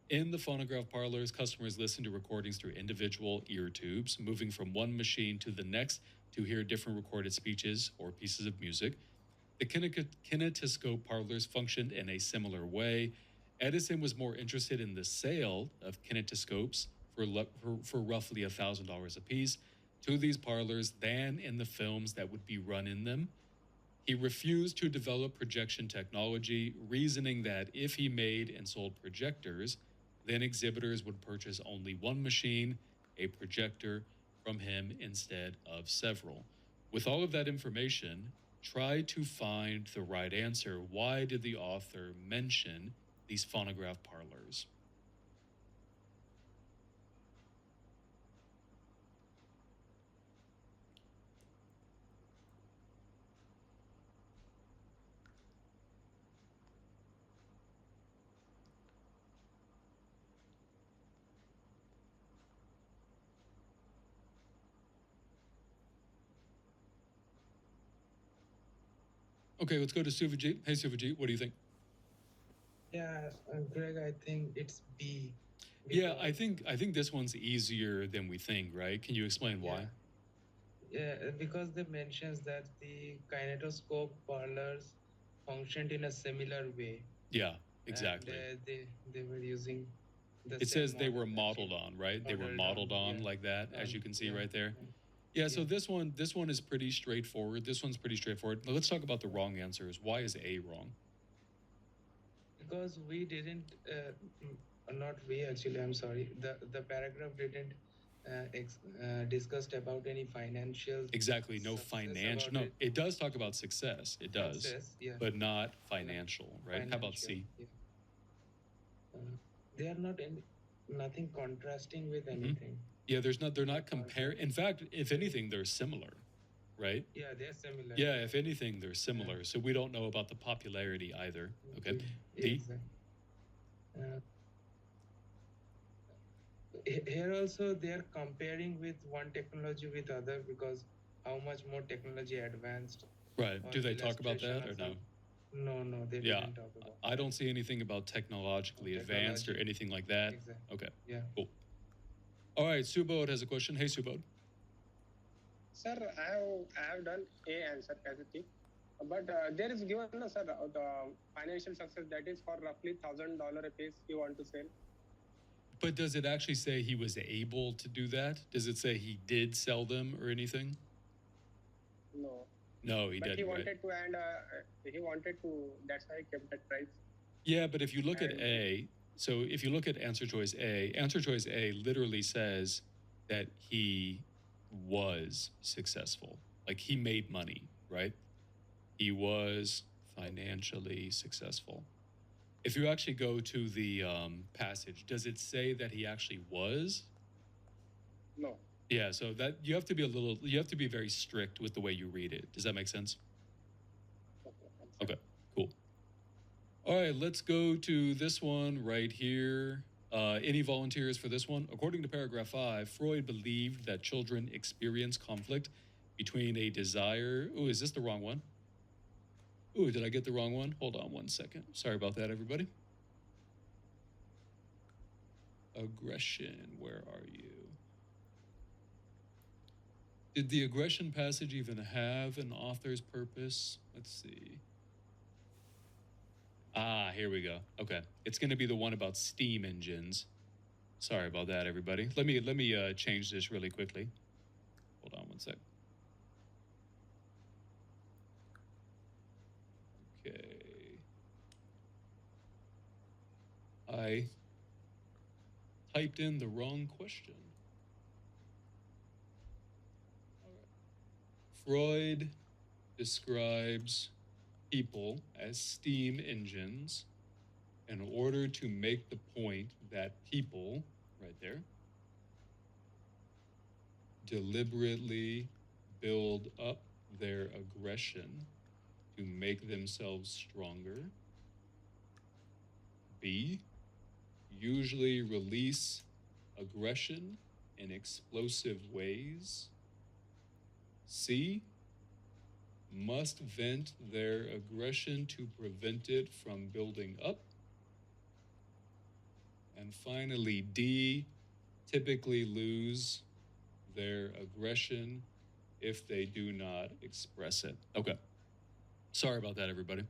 In the phonograph parlors, customers listened to recordings through individual ear tubes, moving from one machine to the next to hear different recorded speeches or pieces of music. The kinetoscope parlors functioned in a similar way. Edison was more interested in the sale of kinetoscopes for roughly $1,000 apiece to these parlors than in the films that would be run in them. He refused to develop projection technology, reasoning that if he made and sold projectors, then exhibitors would purchase only one machine, a projector, from him instead of several. With all of that information, try to find the right answer. Why did the author mention these phonograph parlors? Okay, let's go to Suvajit. Hey, Suvajit, what do you think? Yeah, Greg, I think it's B. Yeah, I because- think this one's easier than we think, right? Can you explain why? Yeah, because they mentions that the kinetoscope parlors functioned in a similar way. Yeah, exactly. And, they were using the It same says they were model, modeled actually. on, right? They were modeled on yeah. like that, as you can see Yeah, right there. yeah. Yeah, so Yeah. this one is pretty straightforward. This one's pretty straightforward. Now, let's talk about the wrong answers. Why is A wrong? Because we didn't not we actually, I'm sorry, the paragraph didn't discussed about any financial Exactly, no success financial. about No, it does talk about success. It does, Success, yeah. but not financial, right? How about C? Financial, yeah. They are not nothing contrasting with Mm-hmm. anything. Yeah, they're not comparing. In fact, if anything, they're similar, right? Yeah, they're similar. Yeah, if anything, they're similar. So we don't know about the popularity either. Okay. Yeah, D? exactly. Here also they are comparing with one technology with other because how much more technology advanced. Right. or Do they talk about illustration that or no? No, they Yeah. didn't talk about I don't see anything about technologically advanced or Technology. anything like that. Exactly. Okay. Yeah. Cool. All right, Subodh has a question. Hey, Subodh. Sir, I have done A answer as a tip, but there is given, no, sir, the financial success that is for roughly $1,000 a piece you want to sell. But does it actually say he was able to do that? Does it say he did sell them or anything? No, No, he but didn't. he Right? wanted to, and he wanted to. That's why he kept that price. Yeah, but if you look at And- A, so if you look at answer choice A literally says that he was successful. Like he made money, right? He was financially successful. If you actually go to the passage, does it say that he actually was? No. Yeah, so that you have to be very strict with the way you read it. Does that make sense? Okay, cool. All right, let's go to this one right here. Any volunteers for this one? According to paragraph 5, Freud believed that children experience conflict between a desire. Oh, is this the wrong one? Ooh, did I get the wrong one? Hold on one second. Sorry about that, everybody. Aggression, where are you? Did the aggression passage even have an author's purpose? Let's see. Ah, here we go. Okay, it's going to be the one about steam engines. Sorry about that, everybody. Let me change this really quickly. Hold on one sec. Okay. I typed in the wrong question. Freud describes people as steam engines in order to make the point that people right there. Deliberately build up their aggression to make themselves stronger. B, usually release aggression in explosive ways. C, must vent their aggression to prevent it from building up. And finally, D, typically lose their aggression if they do not express it. Okay. Sorry about that, everybody.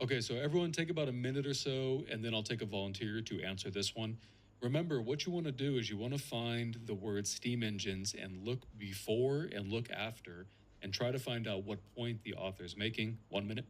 Okay, so everyone take about a minute or so, and then I'll take a volunteer to answer this one. Remember, what you want to do is you want to find the word steam engines and look before and look after and try to find out what point the author is making. 1 minute.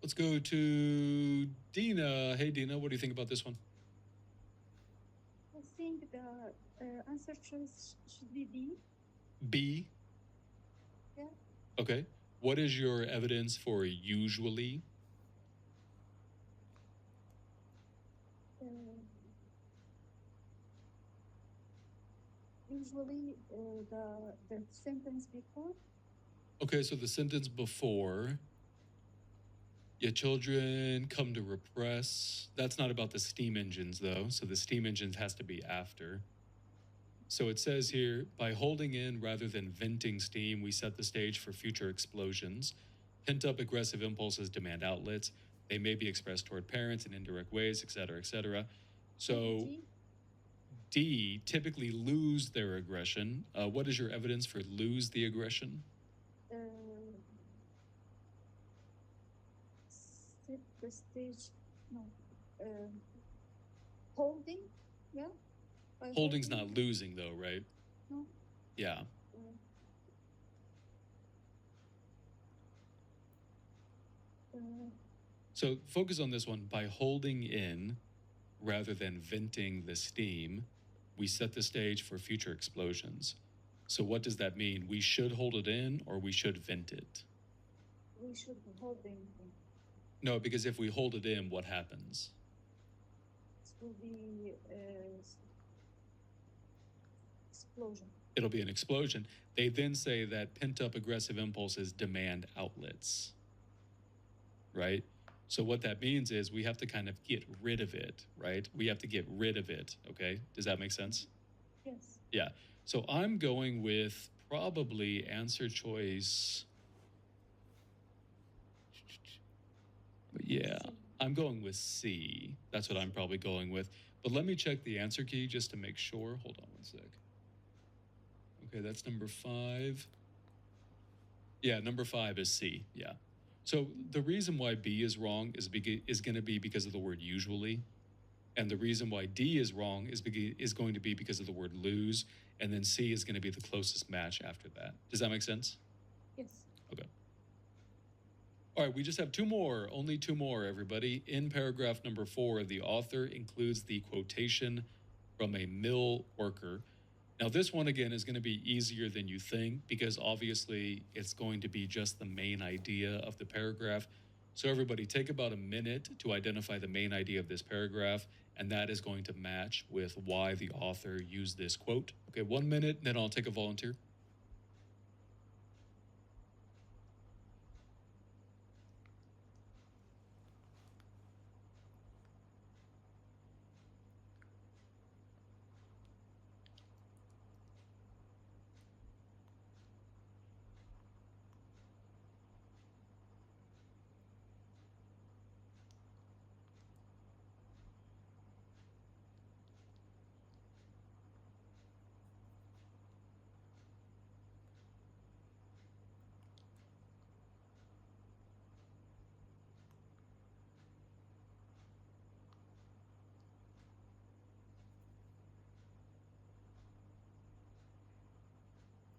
Let's go to Dina. Hey, Dina, what do you think about this one? I think the answer choice should be B. B? Yeah. Okay. What is your evidence for usually? Usually the sentence before. Okay, so the sentence before, your children come to repress. That's not about the steam engines, though. So the steam engines has to be after. So it says here, by holding in rather than venting steam, we set the stage for future explosions. Pent-up aggressive impulses demand outlets. They may be expressed toward parents in indirect ways, et cetera, et cetera. So D, typically lose their aggression. What is your evidence for lose the aggression? Set the stage, no, holding, yeah? By Holding's not holding, losing, though, right? no? Yeah. So focus on this one. By holding in rather than venting the steam, we set the stage for future explosions. So what does that mean? We should hold it in or we should vent it? We should be holding. No, because if we hold it in, what happens? It will be explosion. It'll be an explosion. They then say that pent-up aggressive impulses demand outlets, right? So what that means is we have to kind of get rid of it, right? We have to get rid of it, okay? Does that make sense? Yes. Yeah. So I'm going with probably answer choice. But yeah, I'm going with C. That's what I'm probably going with. But let me check the answer key just to make sure. Hold on 1 sec. Okay, that's number 5. Yeah, number 5 is C. Yeah. So the reason why B is wrong is going to be because of the word usually. And the reason why D is wrong is going to be because of the word lose. And then C is going to be the closest match after that. Does that make sense? Yes. Okay. All right, we just have 2 more, only 2 more, everybody. In paragraph number 4, the author includes the quotation from a mill worker. Now, this one, again, is going to be easier than you think because obviously it's going to be just the main idea of the paragraph. So everybody take about a minute to identify the main idea of this paragraph, and that is going to match with why the author used this quote. Okay, 1 minute, then I'll take a volunteer.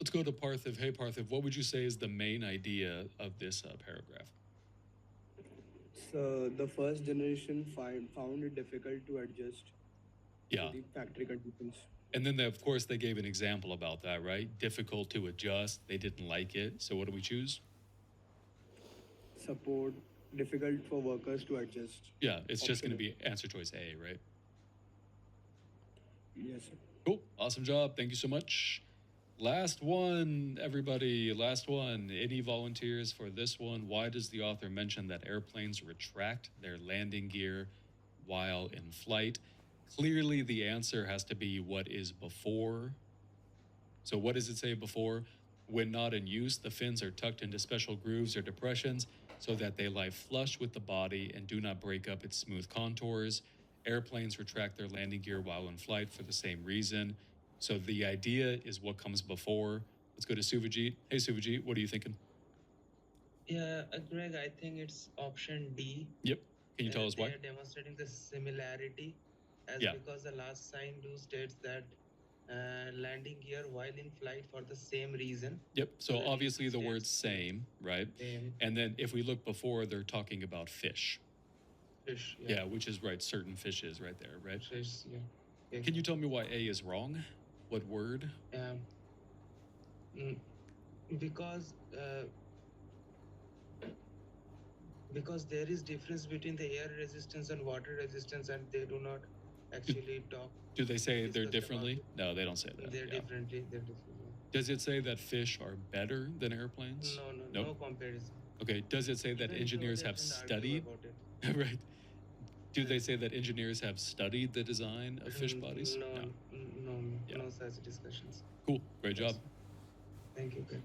Let's go to Parthiv. Hey, Parthiv, what would you say is the main idea of this paragraph? So the first generation found it difficult to adjust Yeah. to the factory conditions. And then, of course, they gave an example about that, right? Difficult to adjust. They didn't like it. So what do we choose? Support difficult for workers to adjust. Yeah, it's just going to Option be answer choice A, right? Yes, sir. Cool. Awesome job. Thank you so much. Last one, everybody. Last one. Any volunteers for this one? Why does the author mention that airplanes retract their landing gear while in flight? Clearly, the answer has to be what is before. So what does it say before? When not in use, the fins are tucked into special grooves or depressions so that they lie flush with the body and do not break up its smooth contours. Airplanes retract their landing gear while in flight for the same reason. So the idea is what comes before. Let's go to Suvajit. Hey, Suvajit, what are you thinking? Yeah, Greg, I think it's option D. Yep. Can you tell us why? They are demonstrating the similarity, as Yeah. because the last sign do states that landing gear while in flight for the same reason. Yep. So The obviously the reason word's states same, right? same And then if we look before, they're talking about fish. fish. Yeah, which is right, certain fishes right there, right? Fish, yeah. Yeah. Can you tell me why A is wrong? What word? Mm, because there is difference between the air resistance and water resistance, and they do not actually talk. Do they say they're discuss differently? about No, they don't say that. They're Yeah. differently. They're different. Does it say that fish are better than airplanes? No, Nope. no comparison. Okay. Does it say that Even though engineers they have can argue studied? about it. Right. Do they say that engineers have studied the design of fish bodies? No such discussions. Cool. Great job. Thank you. Greg.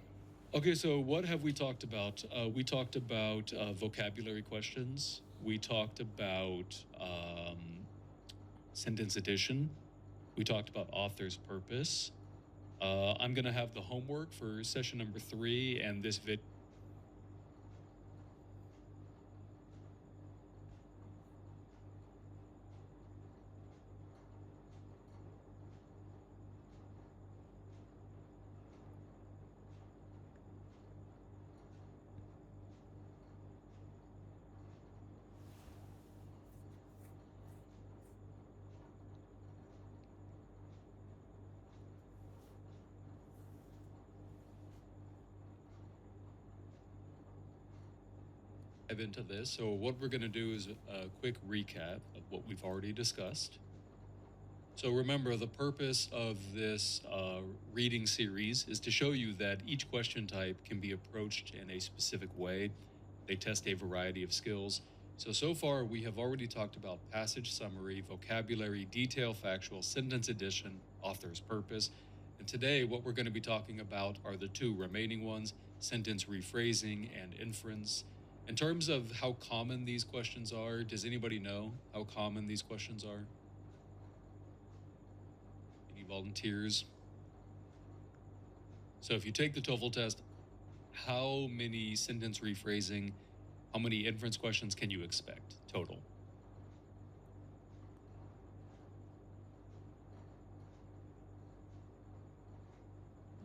Okay, so what have we talked about? We talked about vocabulary questions. We talked about sentence addition. We talked about author's purpose. I'm going to have the homework for session number 3 and this vid. Dive into this. So what we're going to do is a quick recap of what we've already discussed. So remember, the purpose of this reading series is to show you that each question type can be approached in a specific way. They test a variety of skills. So far, we have already talked about passage summary, vocabulary, detail, factual, sentence addition, author's purpose. And today, what we're going to be talking about are the 2 remaining ones, sentence rephrasing and inference. In terms of how common these questions are, does anybody know how common these questions are? Any volunteers? So if you take the TOEFL test, how many sentence rephrasing, how many inference questions can you expect total?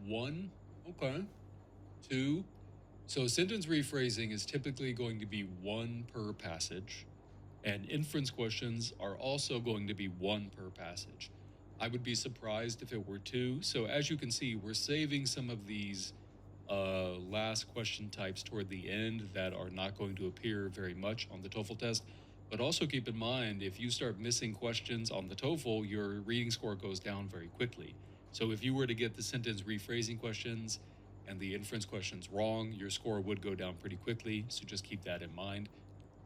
1? Okay. 2? So sentence rephrasing is typically going to be 1 per passage, and inference questions are also going to be 1 per passage. I would be surprised if it were 2. So as you can see, we're saving some of these last question types toward the end that are not going to appear very much on the TOEFL test. But also keep in mind, if you start missing questions on the TOEFL, your reading score goes down very quickly. So if you were to get the sentence rephrasing questions and the inference questions wrong, your score would go down pretty quickly, so just keep that in mind.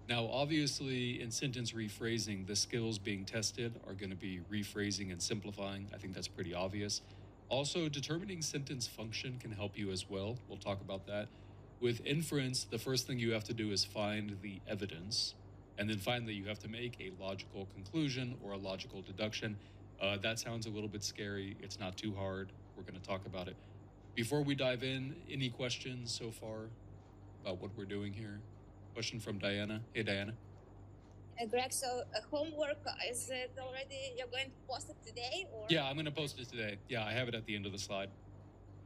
Now, obviously, in sentence rephrasing, the skills being tested are going to be rephrasing and simplifying. I think that's pretty obvious. Also, determining sentence function can help you as well. We'll talk about that. With inference, the first thing you have to do is find the evidence, and then finally, you have to make a logical conclusion or a logical deduction. That sounds a little bit scary. It's not too hard. We're going to talk about it. Before we dive in, any questions so far about what we're doing here? Question from Diana. Hey, Diana. Greg, so homework, is it already, you're going to post it today? Or? Yeah, I'm going to post it today. Yeah, I have it at the end of the slide.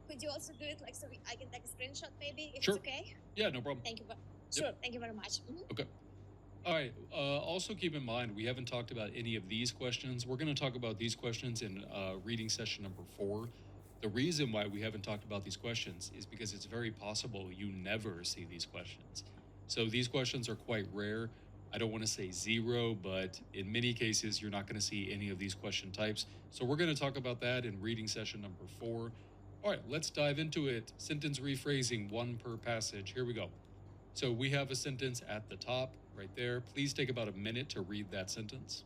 could you also do it like so I can take a screenshot maybe if Sure. it's okay? Yeah, no problem. Thank you. Sure. Thank you very much. Okay. All right. Also, keep in mind we haven't talked about any of these questions. We're going to talk about these questions in reading session number 4. The reason why we haven't talked about these questions is because it's very possible you never see these questions. So these questions are quite rare. I don't want to say zero, but in many cases, you're not going to see any of these question types. So we're going to talk about that in reading session number 4. All right, let's dive into it. Sentence rephrasing, 1 per passage. Here we go. So we have a sentence at the top right there. Please take about a minute to read that sentence.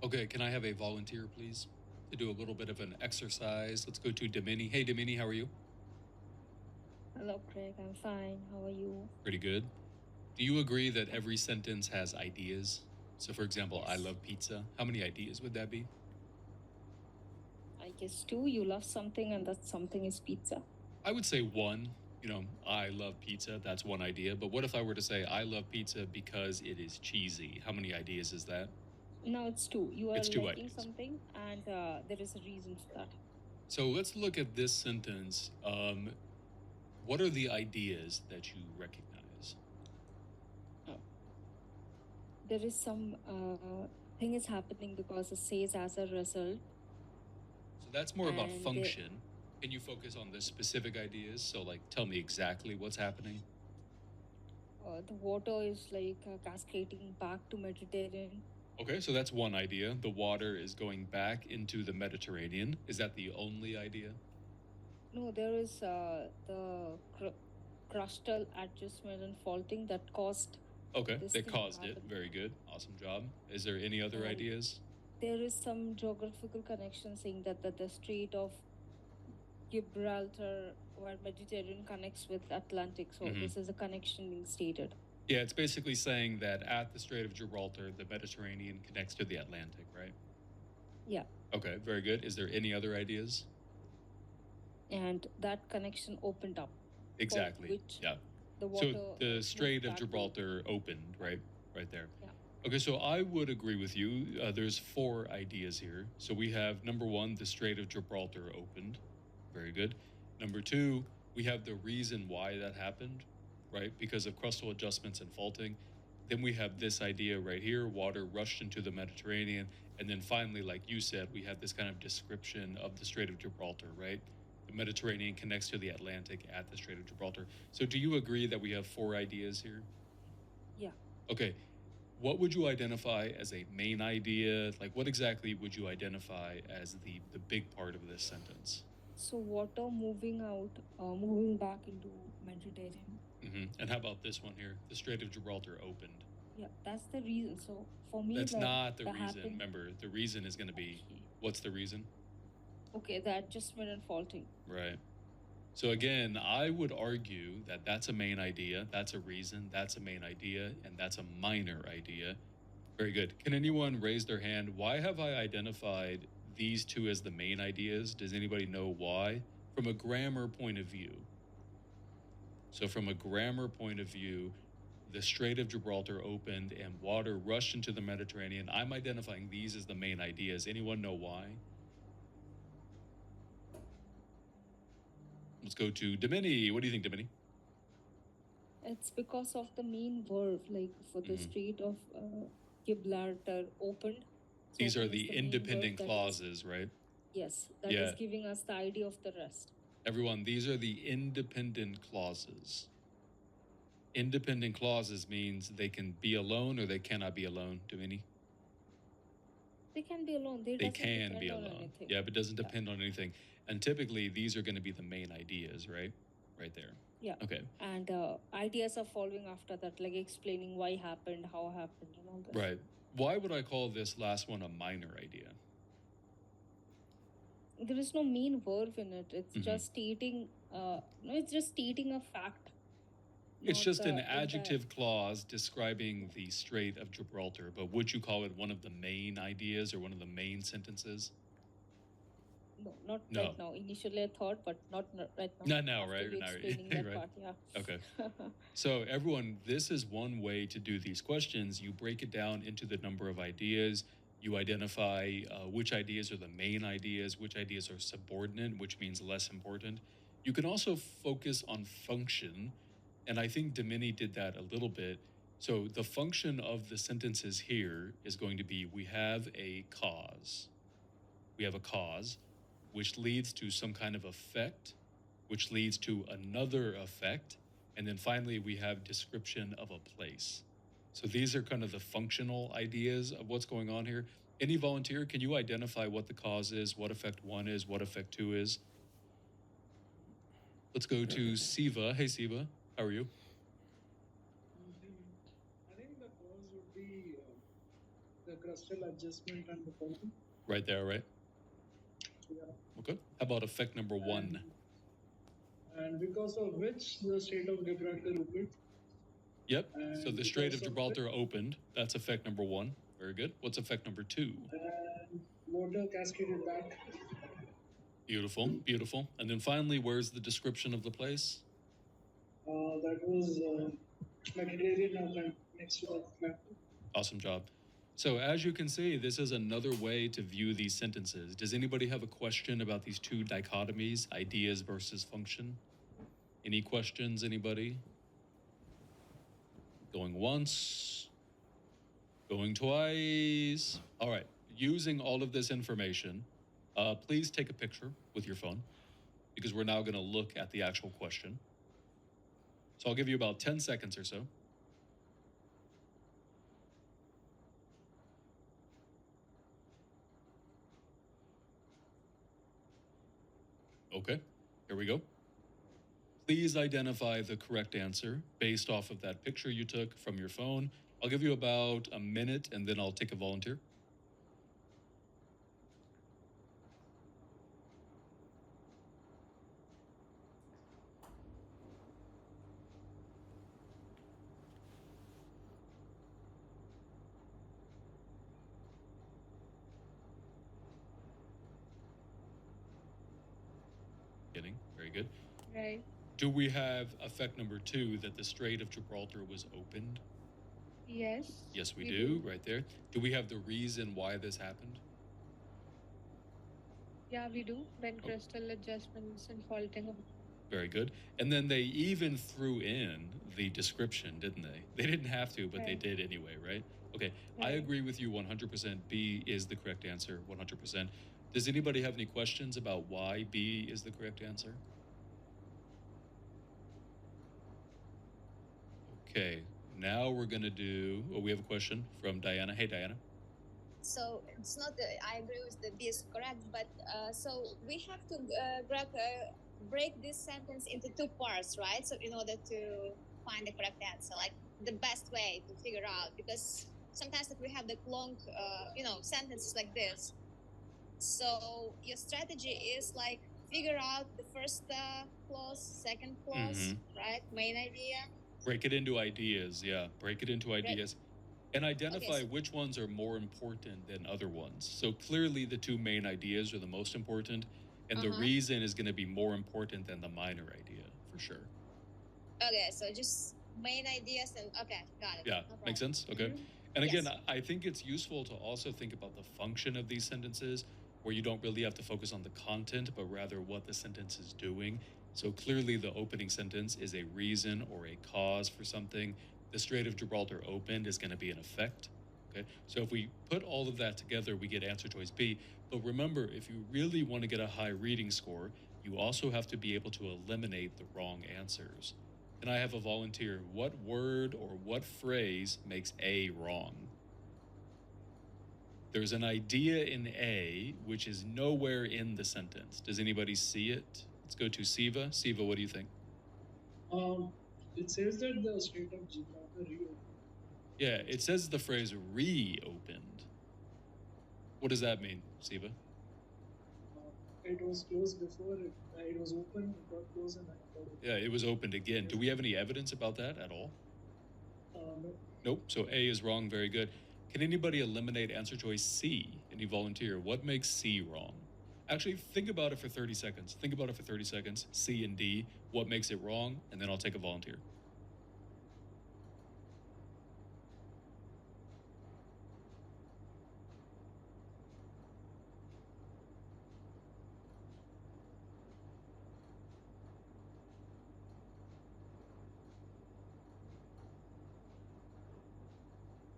Okay, can I have a volunteer, please, to do a little bit of an exercise? Let's go to Damini. Hey, Damini, how are you? Hello, Craig. I'm fine. How are you? Pretty good. Do you agree that every sentence has ideas? So, for example, I Yes. love pizza. How many ideas would that be? I guess too. You love something, and that something is pizza. I would say 1. You know, I love pizza. That's one idea. But what if I were to say I love pizza because it is cheesy? How many ideas is that? Now it's 2. You are It's 2 liking ideas. something, and there is a reason for that. So let's look at this sentence. What are the ideas that you recognize? There is some thing is happening because it says as a result. So that's more about And function. Can you focus on the specific ideas? So, like, tell me exactly what's happening. The water is like cascading back to Mediterranean. Okay, so that's one idea. The water is going back into the Mediterranean. Is that the only idea? No, there is the crustal adjustment and faulting that caused. Okay, This they thing caused it. happened. Very good. Awesome job. Is there any other And ideas? there is some geographical connection saying that the Strait of Gibraltar, where Mediterranean connects with Atlantic. So Mhm. this is a connection being stated. Yeah, it's basically saying that at the Strait of Gibraltar, the Mediterranean connects to the Atlantic, right? Yeah. Okay, very good. Is there any other ideas? And that connection opened up. Exactly. which Yeah. The water. So the moved Strait of back to- Gibraltar opened, right? Right there. Yeah. Okay, so I would agree with you. There's 4 ideas here. So we have number 1, the Strait of Gibraltar opened. Very good. Number 2, we have the reason why that happened, right? Because of crustal adjustments and faulting. Then we have this idea right here, water rushed into the Mediterranean. And then finally, like you said, we have this kind of description of the Strait of Gibraltar, right? The Mediterranean connects to the Atlantic at the Strait of Gibraltar. So do you agree that we have 4 ideas here? Yeah. Okay. What would you identify as a main idea? Like, what exactly would you identify as the big part of this sentence? So water moving out, moving back into Mediterranean. And how about this one here? The Strait of Gibraltar opened. Yeah, that's the reason. So for me, That's not the reason. happened. Remember, the reason is going to be, what's the reason? Okay, the adjustment and faulting. Right. So again, I would argue that that's a main idea, that's a reason, that's a main idea, and that's a minor idea. Very good. Can anyone raise their hand? Why have I identified these 2 as the main ideas? Does anybody know why? From a grammar point of view. So from a grammar point of view, the Strait of Gibraltar opened and water rushed into the Mediterranean. I'm identifying these as the main ideas. Anyone know why? Let's go to Damini. What do you think, Damini? It's because of the main verb, like for the Mhm. Strait of Gibraltar opened. So These are it is the main verb independent that is- clauses, right? Yes, that Yeah. is giving us the idea of the rest. Everyone, these are the independent clauses. Independent clauses means they can be alone or they cannot be alone, Damini. They can be alone. They They doesn't can depend be on alone. anything. Yeah, but it doesn't Yeah. depend on anything. And typically, these are going to be the main ideas, right? Right there. Yeah. Okay. And ideas are following after that, like explaining why happened, how happened, and all that. Right. Why would I call this last one a minor idea? there is no main verb in it. It's Mhm. just stating. No, it's just stating a fact. It's not just an the entire- adjective clause describing the Strait of Gibraltar, but would you call it one of the main ideas or one of the main sentences? No, not No. right now. Initially, I thought, but not right now. Not now, After right? you Not right. explaining that Right. part, yeah. Okay. So, everyone, this is one way to do these questions. You break it down into the number of ideas. You identify which ideas are the main ideas, which ideas are subordinate, which means less important. You can also focus on function. And I think Domini did that a little bit. So, the function of the sentences here is going to be we have a cause. We have a cause, which leads to some kind of effect, which leads to another effect, and then finally we have description of a place. So these are kind of the functional ideas of what's going on here. Any volunteer, can you identify what the cause is, what effect 1 is, what effect 2 is? Let's go to Siva. Hey, Siva, how are you? I think the cause would be the crustal adjustment and the fountain. Right there, right? Yeah. Okay. How about effect number 1? And because of which the Strait of Gibraltar opened. Yep. So And the Strait of because of Gibraltar opened. That's effect number 1. Very good. What's effect number 2? And water cascaded back. Beautiful, beautiful. And then finally, where's the description of the place? That was Mediterranean Island next to the map. Awesome job. So as you can see, this is another way to view these sentences. Does anybody have a question about these two dichotomies, ideas versus function? Any questions, anybody? Going once, going twice. All right, using all of this information, please take a picture with your phone because we're now going to look at the actual question. So I'll give you about 10 seconds or so. Okay, here we go. Please identify the correct answer based off of that picture you took from your phone. I'll give you about a minute and then I'll take a volunteer. Getting very good. Right. Do we have effect number 2 that the Strait of Gibraltar was opened? Yes. Yes, we do, right there. Do we have the reason why this happened? Yeah, we do. When crystal adjustments and faulting of Very good. And then they even threw in the description, didn't they? They didn't have to, but they Right. did anyway, right? Okay, I Right. agree with you 100%. B is the correct answer, 100%. Does anybody have any questions about why B is the correct answer? Okay, now we're going to do, we have a question from Diana. Hey, Diana. So it's not. I agree with the B is correct, but so we have to break this sentence into two parts, right? So in order to find the correct answer, like the best way to figure out, because sometimes like, we have the long, sentences like this. So your strategy is like figure out the first clause, second clause, right? Main idea. Break it into ideas, yeah. Break it into ideas. And identify so- which ones are more important than other ones. So clearly the two main ideas are the most important, and the reason is going to be more important than the minor idea, for sure. Okay, so just main ideas and okay, got it. Yeah, No makes problem. sense? Okay. And again, Yes. I think it's useful to also think about the function of these sentences, where you don't really have to focus on the content, but rather what the sentence is doing. So clearly the opening sentence is a reason or a cause for something. The Strait of Gibraltar opened is going to be an effect. Okay. So if we put all of that together, we get answer choice B. But remember, if you really want to get a high reading score, you also have to be able to eliminate the wrong answers. And I have a volunteer. What word or what phrase makes A wrong? There's an idea in A which is nowhere in the sentence. Does anybody see it? Let's go to Siva. Siva, what do you think? It says that the Strait of Gibraltar reopened. Yeah, it says the phrase reopened. What does that mean, Siva? it was closed before. It was open, it got closed, and then it got open. Yeah, it was opened again. Do we have any evidence about that at all? No. Nope. So A is wrong. Very good. Can anybody eliminate answer choice C? Any volunteer? What makes C wrong? Actually, think about it for 30 seconds. Think about it for 30 seconds. C and D. What makes it wrong? And then I'll take a volunteer.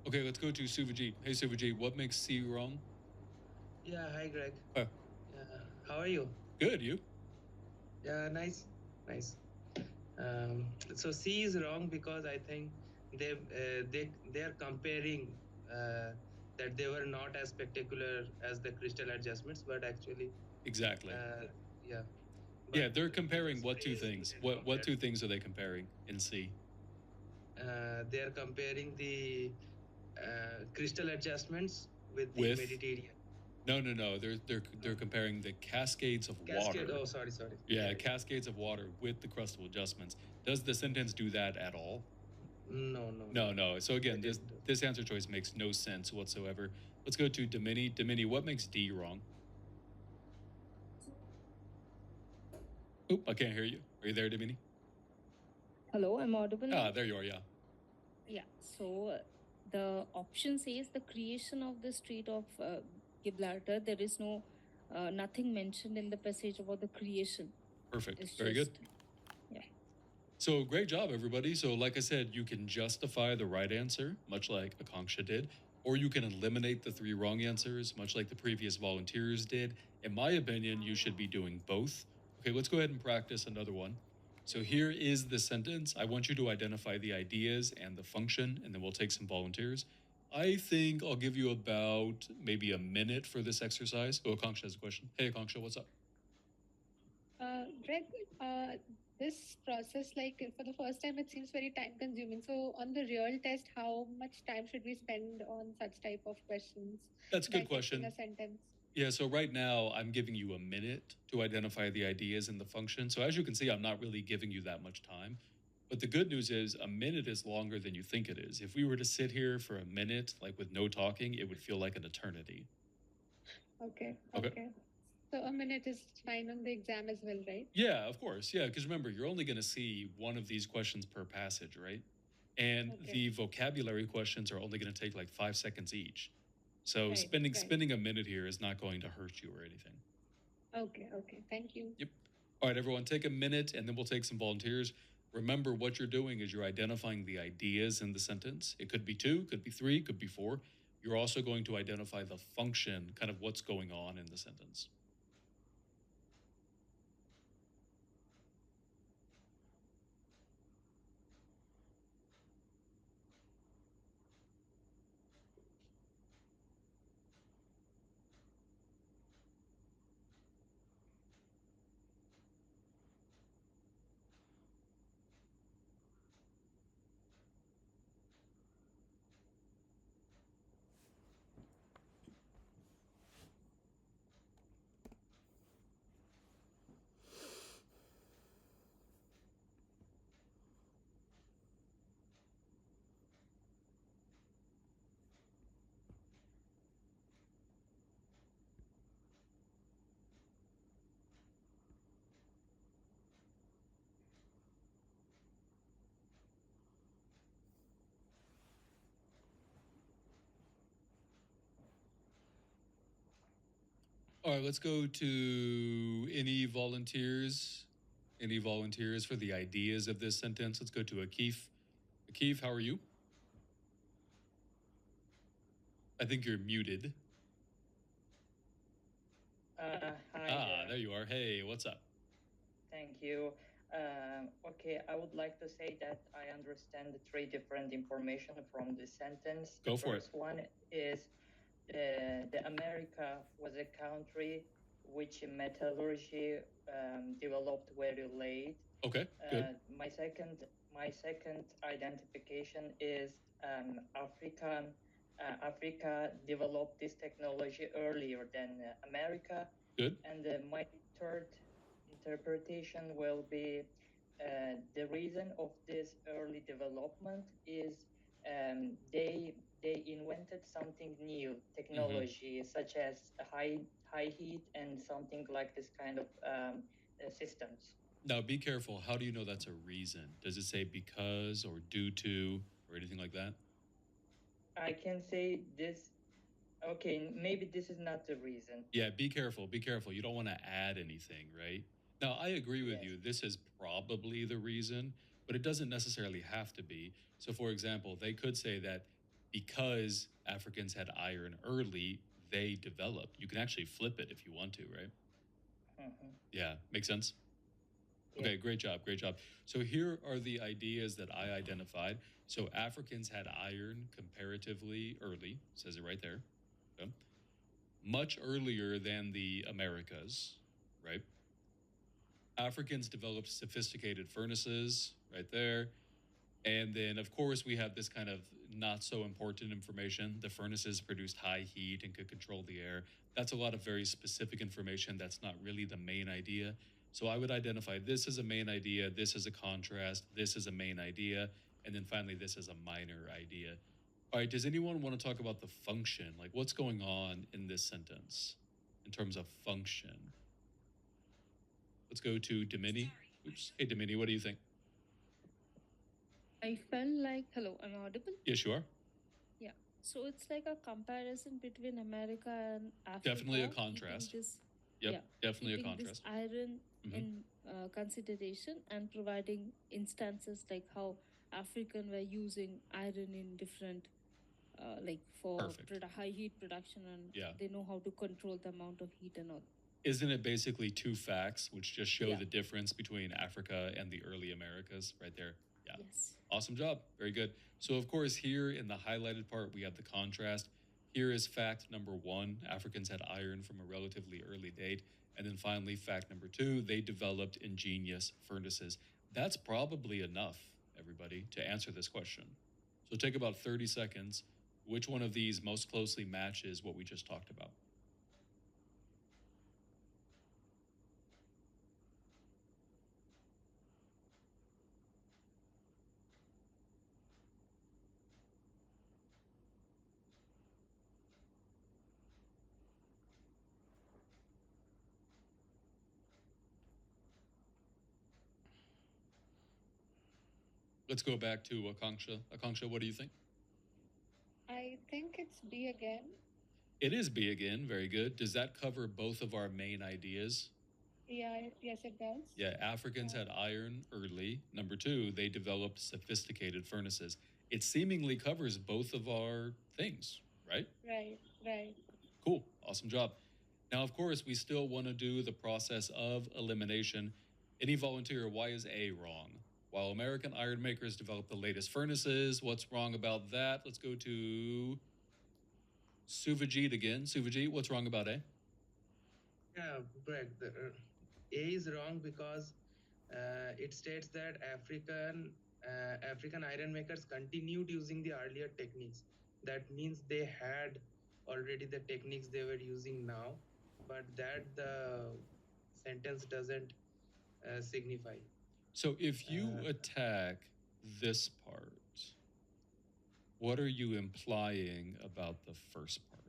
Okay, let's go to Suvajit. Hey, Suvajit, what makes C wrong? Yeah, hi Greg. Oh. Yeah, how are you? Good, you? Yeah, nice. So C is wrong because I think they are comparing that they were not as spectacular as the crystal adjustments, but actually Exactly. yeah. Yeah, they're comparing what two things? What two things are they comparing in C? They are comparing the crystal adjustments with the Mediterranean. No. They're comparing the cascades of water. Oh, sorry. Yeah, cascades of water with the crustal adjustments. Does the sentence do that at all? No. So again, this answer choice makes no sense whatsoever. Let's go to Domini. Domini, what makes D wrong? Oop, I can't hear you. Are you there, Domini? Hello, I'm audible now? There you are, yeah. Yeah, so the option says the creation of the street of Gibraltar. There is nothing mentioned in the passage about the creation. Perfect. It's Very good. Yeah. So great job, everybody. So like I said, you can justify the right answer, much like Akanksha did, or you can eliminate the 3 wrong answers, much like the previous volunteers did. In my opinion, you should be doing both. Okay, let's go ahead and practice another one. So here is the sentence. I want you to identify the ideas and the function, and then we'll take some volunteers. I think I'll give you about maybe a minute for this exercise. Oh, Akanksha has a question. Hey, Akanksha, what's up? Greg, this process, like for the first time, it seems very time consuming. So on the real test, how much time should we spend on such type of questions? That's a good question. A sentence. Yeah, so right now I'm giving you a minute to identify the ideas and the function. So as you can see, I'm not really giving you that much time. But the good news is a minute is longer than you think it is. If we were to sit here for a minute, like with no talking, it would feel like an eternity. Okay. So a minute is fine on the exam as well, right? Yeah, of course. Yeah, because remember, you're only going to see one of these questions per passage, right? And the vocabulary questions are only going to take like 5 seconds each. So spending a minute here is not going to hurt you or anything. Okay. Thank you. Yep. All right, everyone, take a minute and then we'll take some volunteers. Remember, what you're doing is you're identifying the ideas in the sentence. It could be 2, could be 3, could be 4. You're also going to identify the function, kind of what's going on in the sentence. All right, let's go to any volunteers. Any volunteers for the ideas of this sentence? Let's go to Akif. Akif, how are you? I think you're muted. Hi. There you are. Hey, what's up? Thank you. Okay, I would like to say that I understand the 3 different information from this sentence. Go for it. The first one is the America was a country which metallurgy developed very late. Okay, good. My second identification is Africa developed this technology earlier than America, Good. And my third interpretation will be the reason of this early development is they invented something new technology such as high heat and something like this kind of systems. Now, be careful. How do you know that's a reason? Does it say because or due to or anything like that? I can say this. Okay, maybe this is not the reason. Yeah, be careful. Be careful. You don't want to add anything, right? Now, I agree with you. This is probably the reason, but it doesn't necessarily have to be. So, for example, they could say that because Africans had iron early, they developed. You can actually flip it if you want to, right? Yeah, makes sense? Okay, great job, great job. So here are the ideas that I identified. So Africans had iron comparatively early, says it right there. Okay. Much earlier than the Americas, right? Africans developed sophisticated furnaces, right there. And then, of course, we have this kind of not so important information. The furnaces produced high heat and could control the air. That's a lot of very specific information. That's not really the main idea. So I would identify this as a main idea, this as a contrast, this as a main idea, and then finally this as a minor idea. All right, does anyone want to talk about the function? Like what's going on in this sentence in terms of function? Let's go to Domini. Oops. Hey, Domini, what do you think? I felt like, hello, am I audible? Yes, you are. Yeah. So it's like a comparison between America and Africa. Definitely a contrast. Definitely a contrast. This iron in consideration and providing instances like how African were using iron in different, like for high heat production, and they know how to control the amount of heat and all. Isn't it basically two facts which just show the difference between Africa and the early Americas right there? Yeah. Yes. Awesome job. Very good. So, of course, here in the highlighted part, we have the contrast. Here is fact number 1. Africans had iron from a relatively early date. And then finally, fact number 2, they developed ingenious furnaces. That's probably enough, everybody, to answer this question. So take about 30 seconds. Which one of these most closely matches what we just talked about? Let's go back to Akanksha. Akanksha, what do you think? I think it's B again. It is B again. Very good. Does that cover both of our main ideas? Yeah, yes, it does. Yeah, Africans had iron early. Number 2, they developed sophisticated furnaces. It seemingly covers both of our things, right? Right, right. Cool. Awesome job. Now, of course, we still want to do the process of elimination. Any volunteer, why is A wrong? While American iron makers developed the latest furnaces, what's wrong about that? Let's go to Suvajit again. Suvajit, what's wrong about A? Yeah, correct. A is wrong because it states that African iron makers continued using the earlier techniques. That means they had already the techniques they were using now, but that the sentence doesn't signify. So if you attack this part, what are you implying about the first part?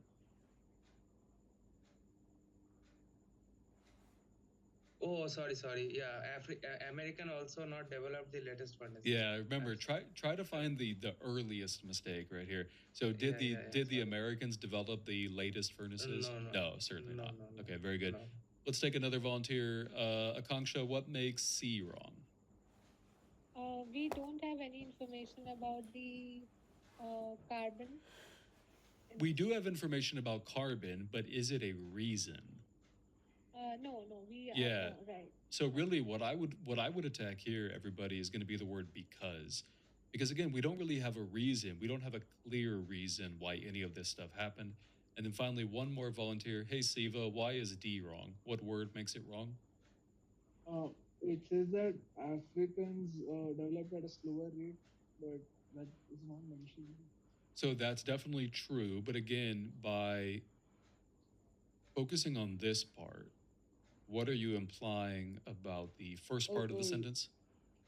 Oh, sorry. Yeah, American also not developed the latest furnace. Yeah, remember, try to find the earliest mistake right here. So did the Americans develop the latest furnaces? No, certainly not. Okay, very good. Let's take another volunteer. Akanksha, what makes C wrong? We don't have any information about the carbon. We do have information about carbon, but is it a reason? No, we Yeah. right. So really what I would attack here, everybody, is going to be the word because. Because again, we don't really have a reason. We don't have a clear reason why any of this stuff happened. And then finally, one more volunteer. Hey, Siva, why is D wrong? What word makes it wrong? It says that Africans developed at a slower rate, but that is not mentioned. So that's definitely true. But again, by focusing on this part, What are you implying about the first part of the sentence?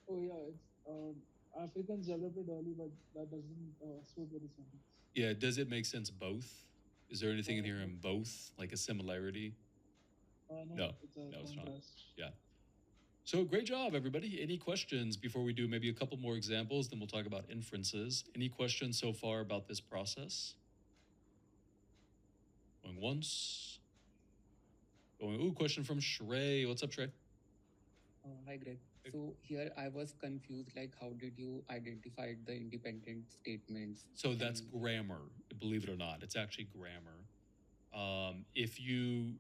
Oh yeah, it's Africans developed it early, but that doesn't suit with the sentence. Yeah, does it make sense both? Is there anything in here in both, like a similarity? No, it's a no, it's not. contrast. Yeah. So great job, everybody. Any questions before we do maybe a couple more examples? Then we'll talk about inferences. Any questions so far about this process? Going once. Going, ooh, question from Shrey. What's up, Shrey? Hi, Greg. So here I was confused, like how did you identify the independent statements? So that's grammar, believe it or not. It's actually grammar. If you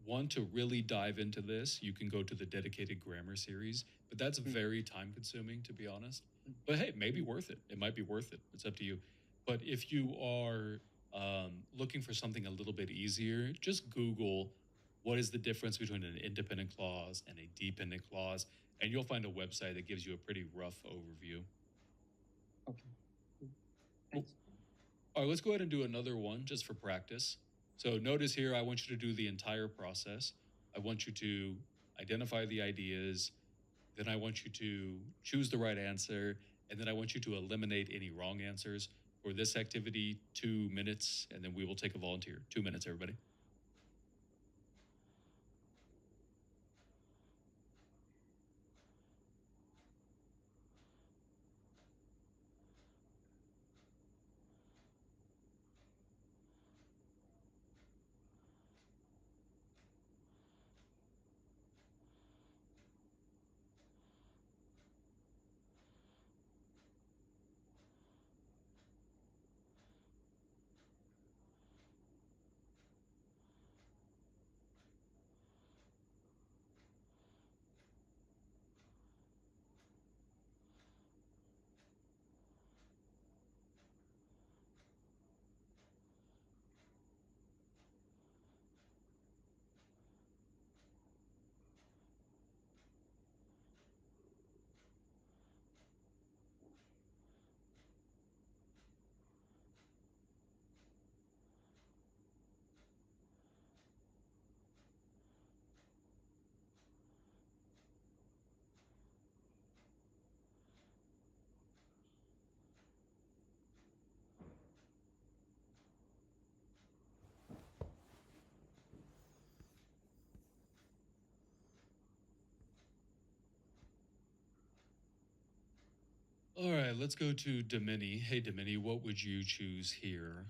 want to really dive into this, you can go to the dedicated grammar series, but that's very time consuming, to be honest. But hey, maybe worth it. It might be worth it. It's up to you. But if you are looking for something a little bit easier, just Google what is the difference between an independent clause and a dependent clause, and you'll find a website that gives you a pretty rough overview. Okay. All right, let's go ahead and do another one just for practice. So notice here, I want you to do the entire process. I want you to identify the ideas, then I want you to choose the right answer, and then I want you to eliminate any wrong answers. For this activity, 2 minutes, and then we will take a volunteer. 2 minutes, everybody. All right, let's go to Domini. Hey, Domini, what would you choose here?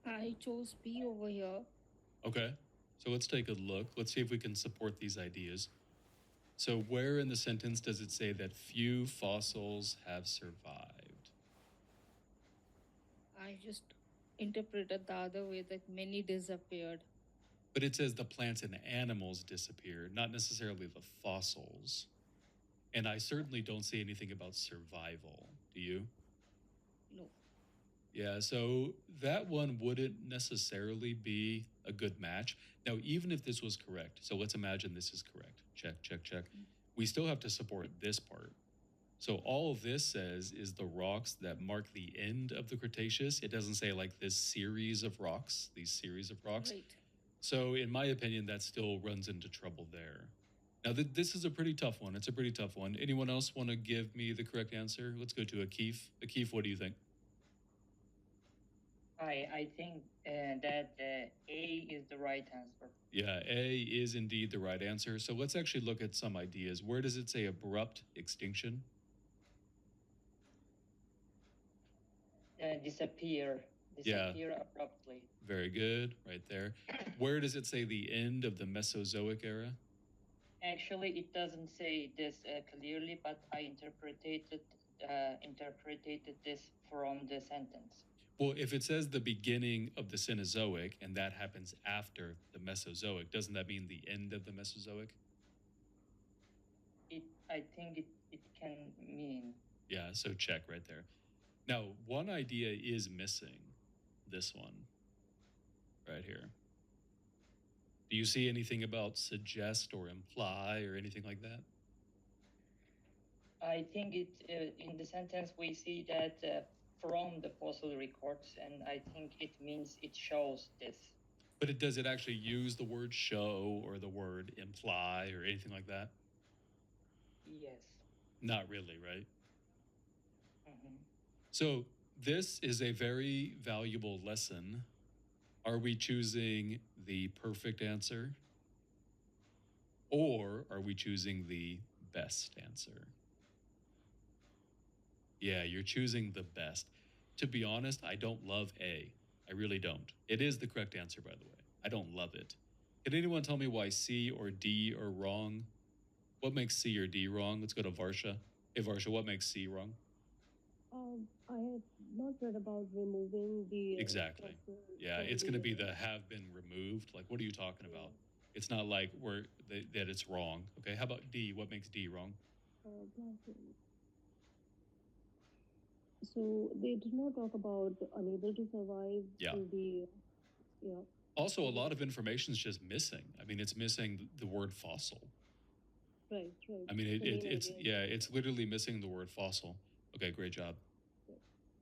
I chose B over here. Okay, so let's take a look. Let's see if we can support these ideas. So where in the sentence does it say that few fossils have survived? I just interpreted the other way that many disappeared. But it says the plants and animals disappeared, not necessarily the fossils. And I certainly don't see anything about survival. Do you? No. Yeah, so that one wouldn't necessarily be a good match. Now, even if this was correct, so let's imagine this is correct. Check, check, check. We still have to support this part. So all of this says is the rocks that mark the end of the Cretaceous. It doesn't say like this series of rocks, these series of rocks. Right. So in my opinion, that still runs into trouble there. Now, this is a pretty tough one. It's a pretty tough one. Anyone else want to give me the correct answer? Let's go to Akif. Akif, what do you think? I think that A is the right answer. Yeah, A is indeed the right answer. So let's actually look at some ideas. Where does it say abrupt extinction? Disappear abruptly. Very good, right there. Where does it say the end of the Mesozoic era? Actually, it doesn't say this clearly, but I interpreted this from the sentence. Well, if it says the beginning of the Cenozoic and that happens after the Mesozoic, doesn't that mean the end of the Mesozoic? I think it can mean. Yeah, so check right there. Now, one idea is missing. This one right here. Do you see anything about suggest or imply or anything like that? I think in the sentence we see that from the fossil records, and I think it means it shows this. But does it actually use the word show or the word imply or anything like that? Yes. Not really, right? Mhm. So this is a very valuable lesson. Are we choosing the perfect answer? Or are we choosing the best answer? Yeah, you're choosing the best. To be honest, I don't love A. I really don't. It is the correct answer, by the way. I don't love it. Can anyone tell me why C or D are wrong? What makes C or D wrong? Let's go to Varsha. Hey, Varsha, what makes C wrong? I had not read about removing the Exactly. person Yeah, from it's going to be the the have been removed. Like, what are you talking about? It's not like that it's wrong. Okay, how about D? What makes D wrong? platform. So they did not talk about unable to survive Yeah. to the yeah. Also, a lot of information is just missing. I mean, it's missing the word fossil. Right. I mean, The main it's idea. it's literally missing the word fossil. Okay, great job.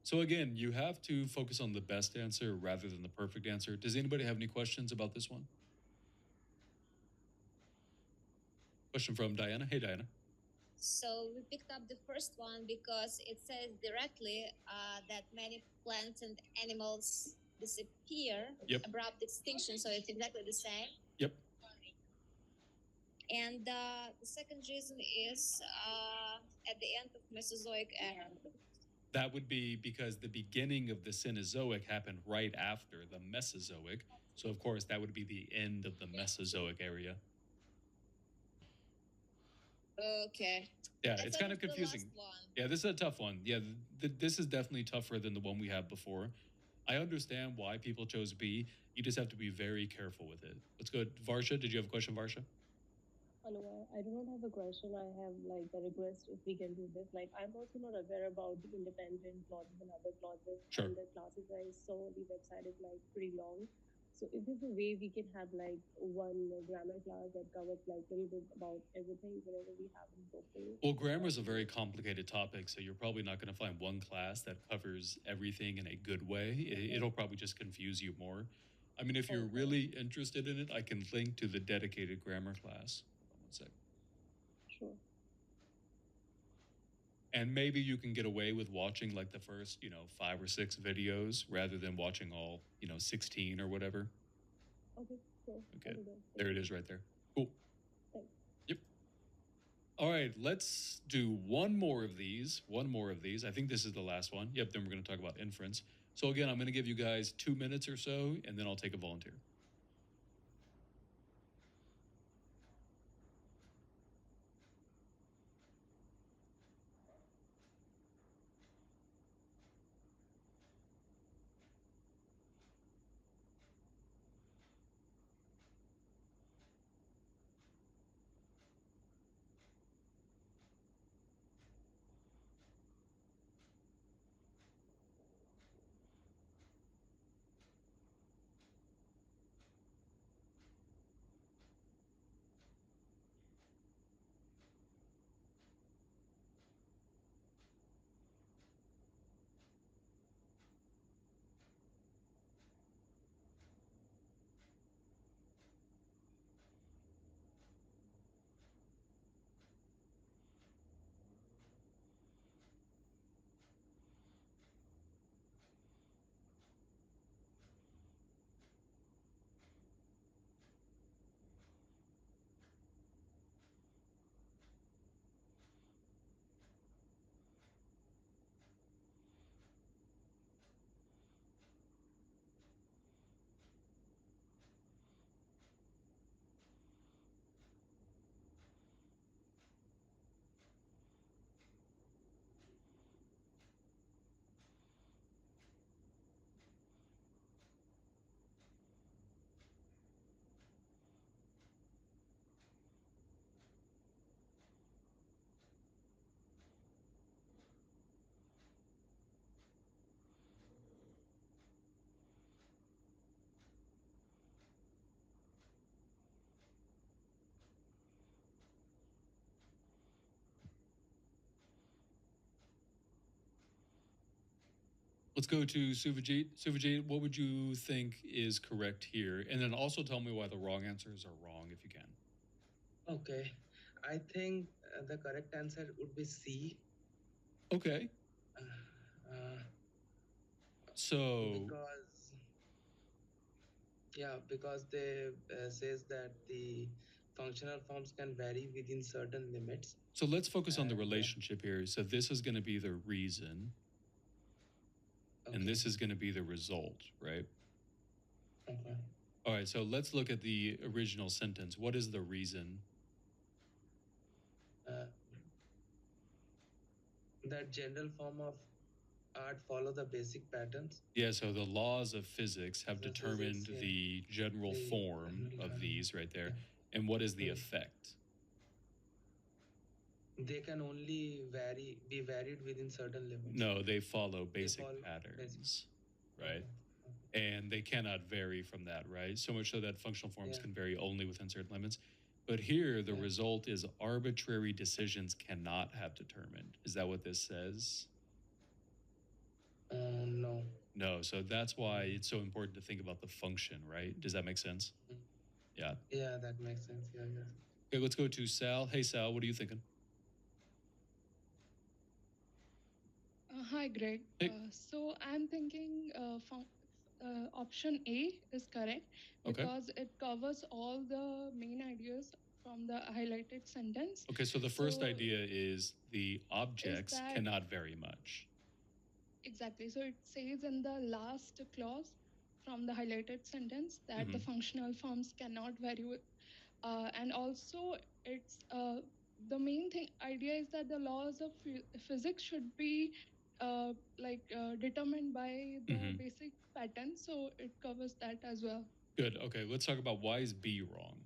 So again, you have to focus on the best answer rather than the perfect answer. Does anybody have any questions about this one? Question from Diana. Hey, Diana. So we picked up the first one because it says directly that many plants and animals disappear, Yep. abrupt extinction. So it's exactly the same. Yep. And the second reason is at the end of Mesozoic era. That would be because the beginning of the Cenozoic happened right after the Mesozoic. So, of course, that would be the end of the Mesozoic area. Okay. Yeah, I it's thought kind it of was the confusing. last one. Yeah, this is a tough one. Yeah, this is definitely tougher than the one we had before. I understand why people chose B. You just have to be very careful with it. Let's go. Varsha, did you have a question, Varsha? Hello, I do not have a question. I have like a request if we can do this. Like I'm also not aware about the independent clauses and other clauses Sure. and the classes I saw the website is like pretty long. So if there's a way we can have like one grammar class that covers like a little bit about everything, whatever we have in total. Well, grammar is a very complicated topic, so you're probably not going to find one class that covers everything in a good way. It'll probably just confuse you more. I mean, if you're really interested in it, I can link to the dedicated grammar class. Hold on one sec. Sure. And maybe you can get away with watching like the first, 5 or 6 videos rather than watching all, 16 or whatever. Okay, sure. Okay. There it is right there. Cool. Thanks. Yep. All right, let's do one more of these. I think this is the last one. Yep, then we're going to talk about inference. So again, I'm going to give you guys 2 minutes or so, and then I'll take a volunteer. Let's go to Suvajit. Suvajit, what would you think is correct here? And then also tell me why the wrong answers are wrong if you can. Okay, I think the correct answer would be C. Okay. Uh, So, because they says that the functional forms can vary within certain limits. so let's focus on the relationship here. So this is going to be the reason, and this is going to be the result, right? Okay. All right, so let's look at the original sentence. What is the reason? That general form of art follow the basic patterns. Yeah, so the laws of physics have determined the general form of these right there. And what is the effect? They can only be varied within certain limits. No, they follow basic patterns, right? And they cannot vary from that, right? So much so that functional forms can vary only within certain limits. But here, the result is arbitrary decisions cannot have determined. Is that what this says? No. No, so that's why it's so important to think about the function, right? Does that make sense? Yeah. Yeah, that makes sense. Yeah. Okay, let's go to Sal. Hey, Sal, what are you thinking? Hi, Greg. Hey. So I'm thinking option A is correct because it covers all the main ideas from the highlighted sentence. Okay, so the first idea is the objects that- cannot vary much. Exactly. So it says in the last clause from the highlighted sentence that the functional forms cannot vary with, and also it's the main idea is that the laws of physics should be determined by the basic pattern. So it covers that as well. Good. Okay, let's talk about why is B wrong?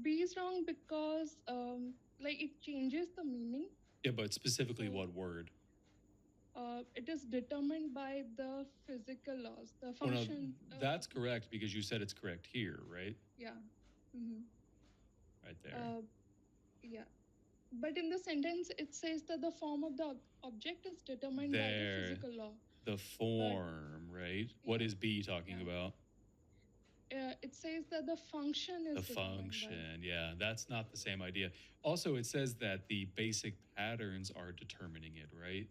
B is wrong because it changes the meaning. Yeah, but specifically what word? It is determined by the physical laws. The Oh, no, function. that's correct because you said it's correct here, right? Yeah. Mm-hmm. Right there. Yeah. But in the sentence, it says that the form of the object is determined by the physical law. The form, right? What is B talking about? It says that the function is The determined by- function, yeah, that's not the same idea. Also, it says that the basic patterns are determining it, right?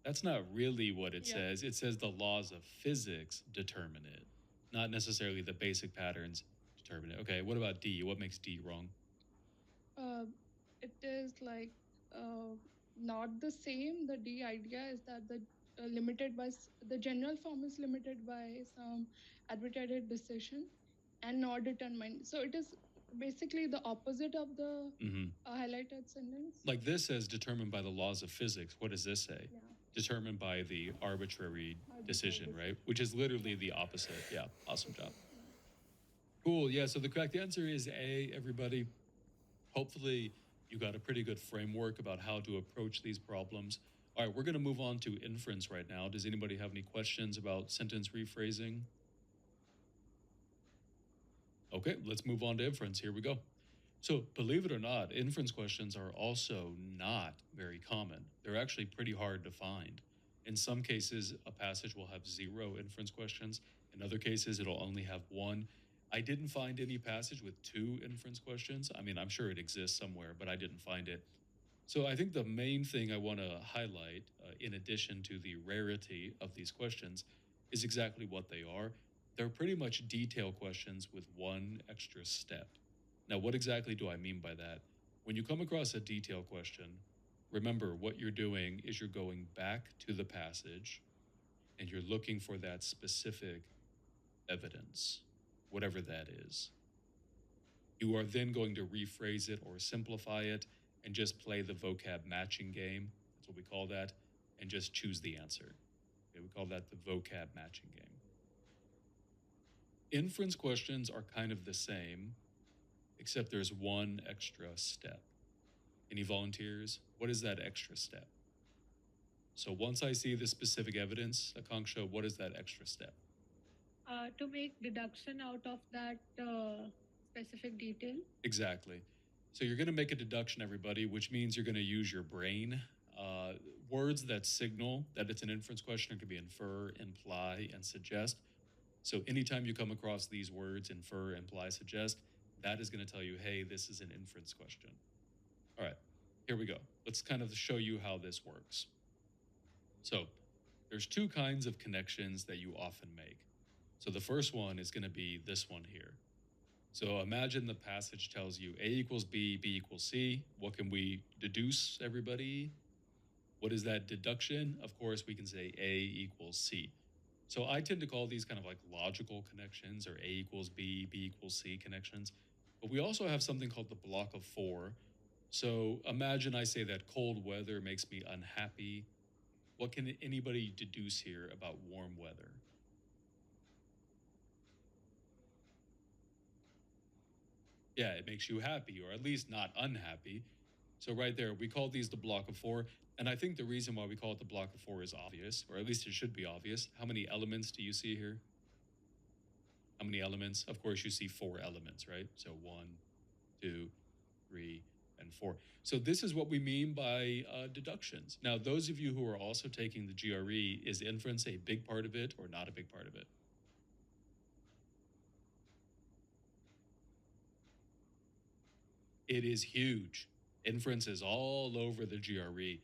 That's not really what it says. It says the laws of physics determine it, not necessarily the basic patterns determine it. Okay, what about D? What makes D wrong? It is not the same. The D idea is that the limited by the general form is limited by some arbitrary decision and not determined. So it is basically the opposite of the highlighted sentence. Like this says determined by the laws of physics. What does this say? Determined by the arbitrary decision, right? Which is literally the opposite. Yeah, awesome job. Cool, yeah, so the correct answer is A, everybody. Hopefully you got a pretty good framework about how to approach these problems. All right, we're gonna move on to inference right now. Does anybody have any questions about sentence rephrasing? Okay, let's move on to inference. Here we go. So believe it or not, inference questions are also not very common. They're actually pretty hard to find. In some cases, a passage will have 0 inference questions. In other cases, it'll only have 1. I didn't find any passage with 2 inference questions. I mean, I'm sure it exists somewhere, but I didn't find it. So I think the main thing I want to highlight, in addition to the rarity of these questions, is exactly what they are. They're pretty much detail questions with 1 extra step. Now, what exactly do I mean by that? When you come across a detail question, remember what you're doing is you're going back to the passage and you're looking for that specific evidence, whatever that is. You are then going to rephrase it or simplify it and just play the vocab matching game. That's what we call that. And just choose the answer. Okay, we call that the vocab matching game. Inference questions are kind of the same, except there's 1 extra step. Any volunteers? What is that extra step? So once I see the specific evidence, Akanksha, what is that extra step? To make deduction out of that specific detail. Exactly. So you're going to make a deduction, everybody, which means you're going to use your brain. words that signal that it's an inference question. It could be infer, imply, and suggest. So anytime you come across these words, infer, imply, suggest, that is going to tell you, hey, this is an inference question. All right, here we go. Let's kind of show you how this works. So there's two kinds of connections that you often make. So the first one is going to be this one here. So imagine the passage tells you A equals B, B equals C. What can we deduce, everybody? What is that deduction? Of course, we can say A equals C. So I tend to call these kind of like logical connections, or A equals B, B equals C connections. But we also have something called the block of four. So imagine I say that cold weather makes me unhappy. What can anybody deduce here about warm weather? Yeah, it makes you happy, or at least not unhappy. So right there, we call these the block of four. And I think the reason why we call it the block of four is obvious, or at least it should be obvious. How many elements do you see here? How many elements? Of course, you see 4 elements, right? So 1, 2, 3, and 4. So this is what we mean by deductions. Now, those of you who are also taking the GRE, is inference a big part of it or not a big part of it? It is huge. Inference is all over the GRE.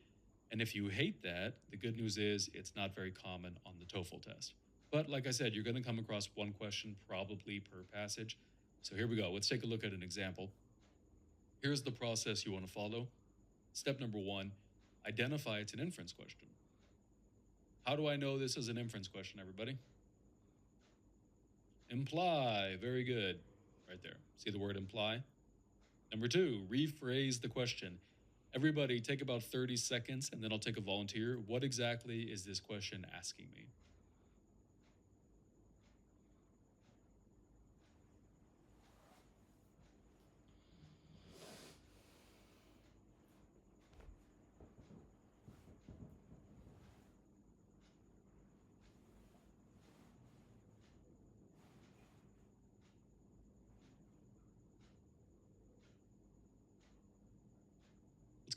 And if you hate that, the good news is it's not very common on the TOEFL test. But like I said, you're going to come across one question probably per passage. So here we go. Let's take a look at an example. Here's the process you want to follow. Step number 1, identify it's an inference question. How do I know this is an inference question, everybody? Imply. Very good. Right there. See the word imply? Number 2, rephrase the question. Everybody take about 30 seconds, and then I'll take a volunteer. What exactly is this question asking me?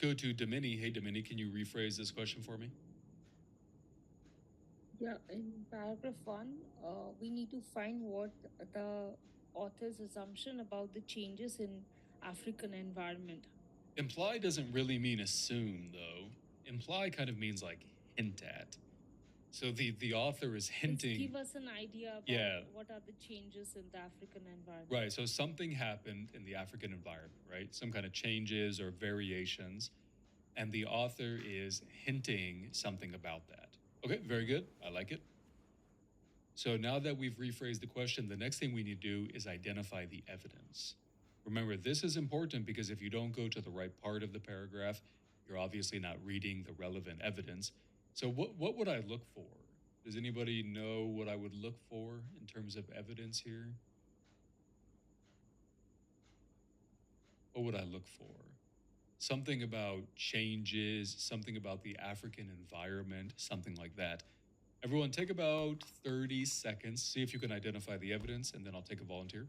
Let's go to Domini. Hey, Domini, can you rephrase this question for me? Yeah, in paragraph 1, we need to find what the author's assumption about the changes in African environment. Imply doesn't really mean assume, though. Imply kind of means like hint at. So the author is hinting. Just give us an idea about what are the changes in the African environment. Right, so something happened in the African environment, right? Some kind of changes or variations, and the author is hinting something about that. Okay, very good. I like it. So now that we've rephrased the question, the next thing we need to do is identify the evidence. Remember, this is important because if you don't go to the right part of the paragraph, you're obviously not reading the relevant evidence. So what would I look for? Does anybody know what I would look for in terms of evidence here? What would I look for? Something about changes, something about the African environment, something like that. Everyone, take about 30 seconds. See if you can identify the evidence, and then I'll take a volunteer.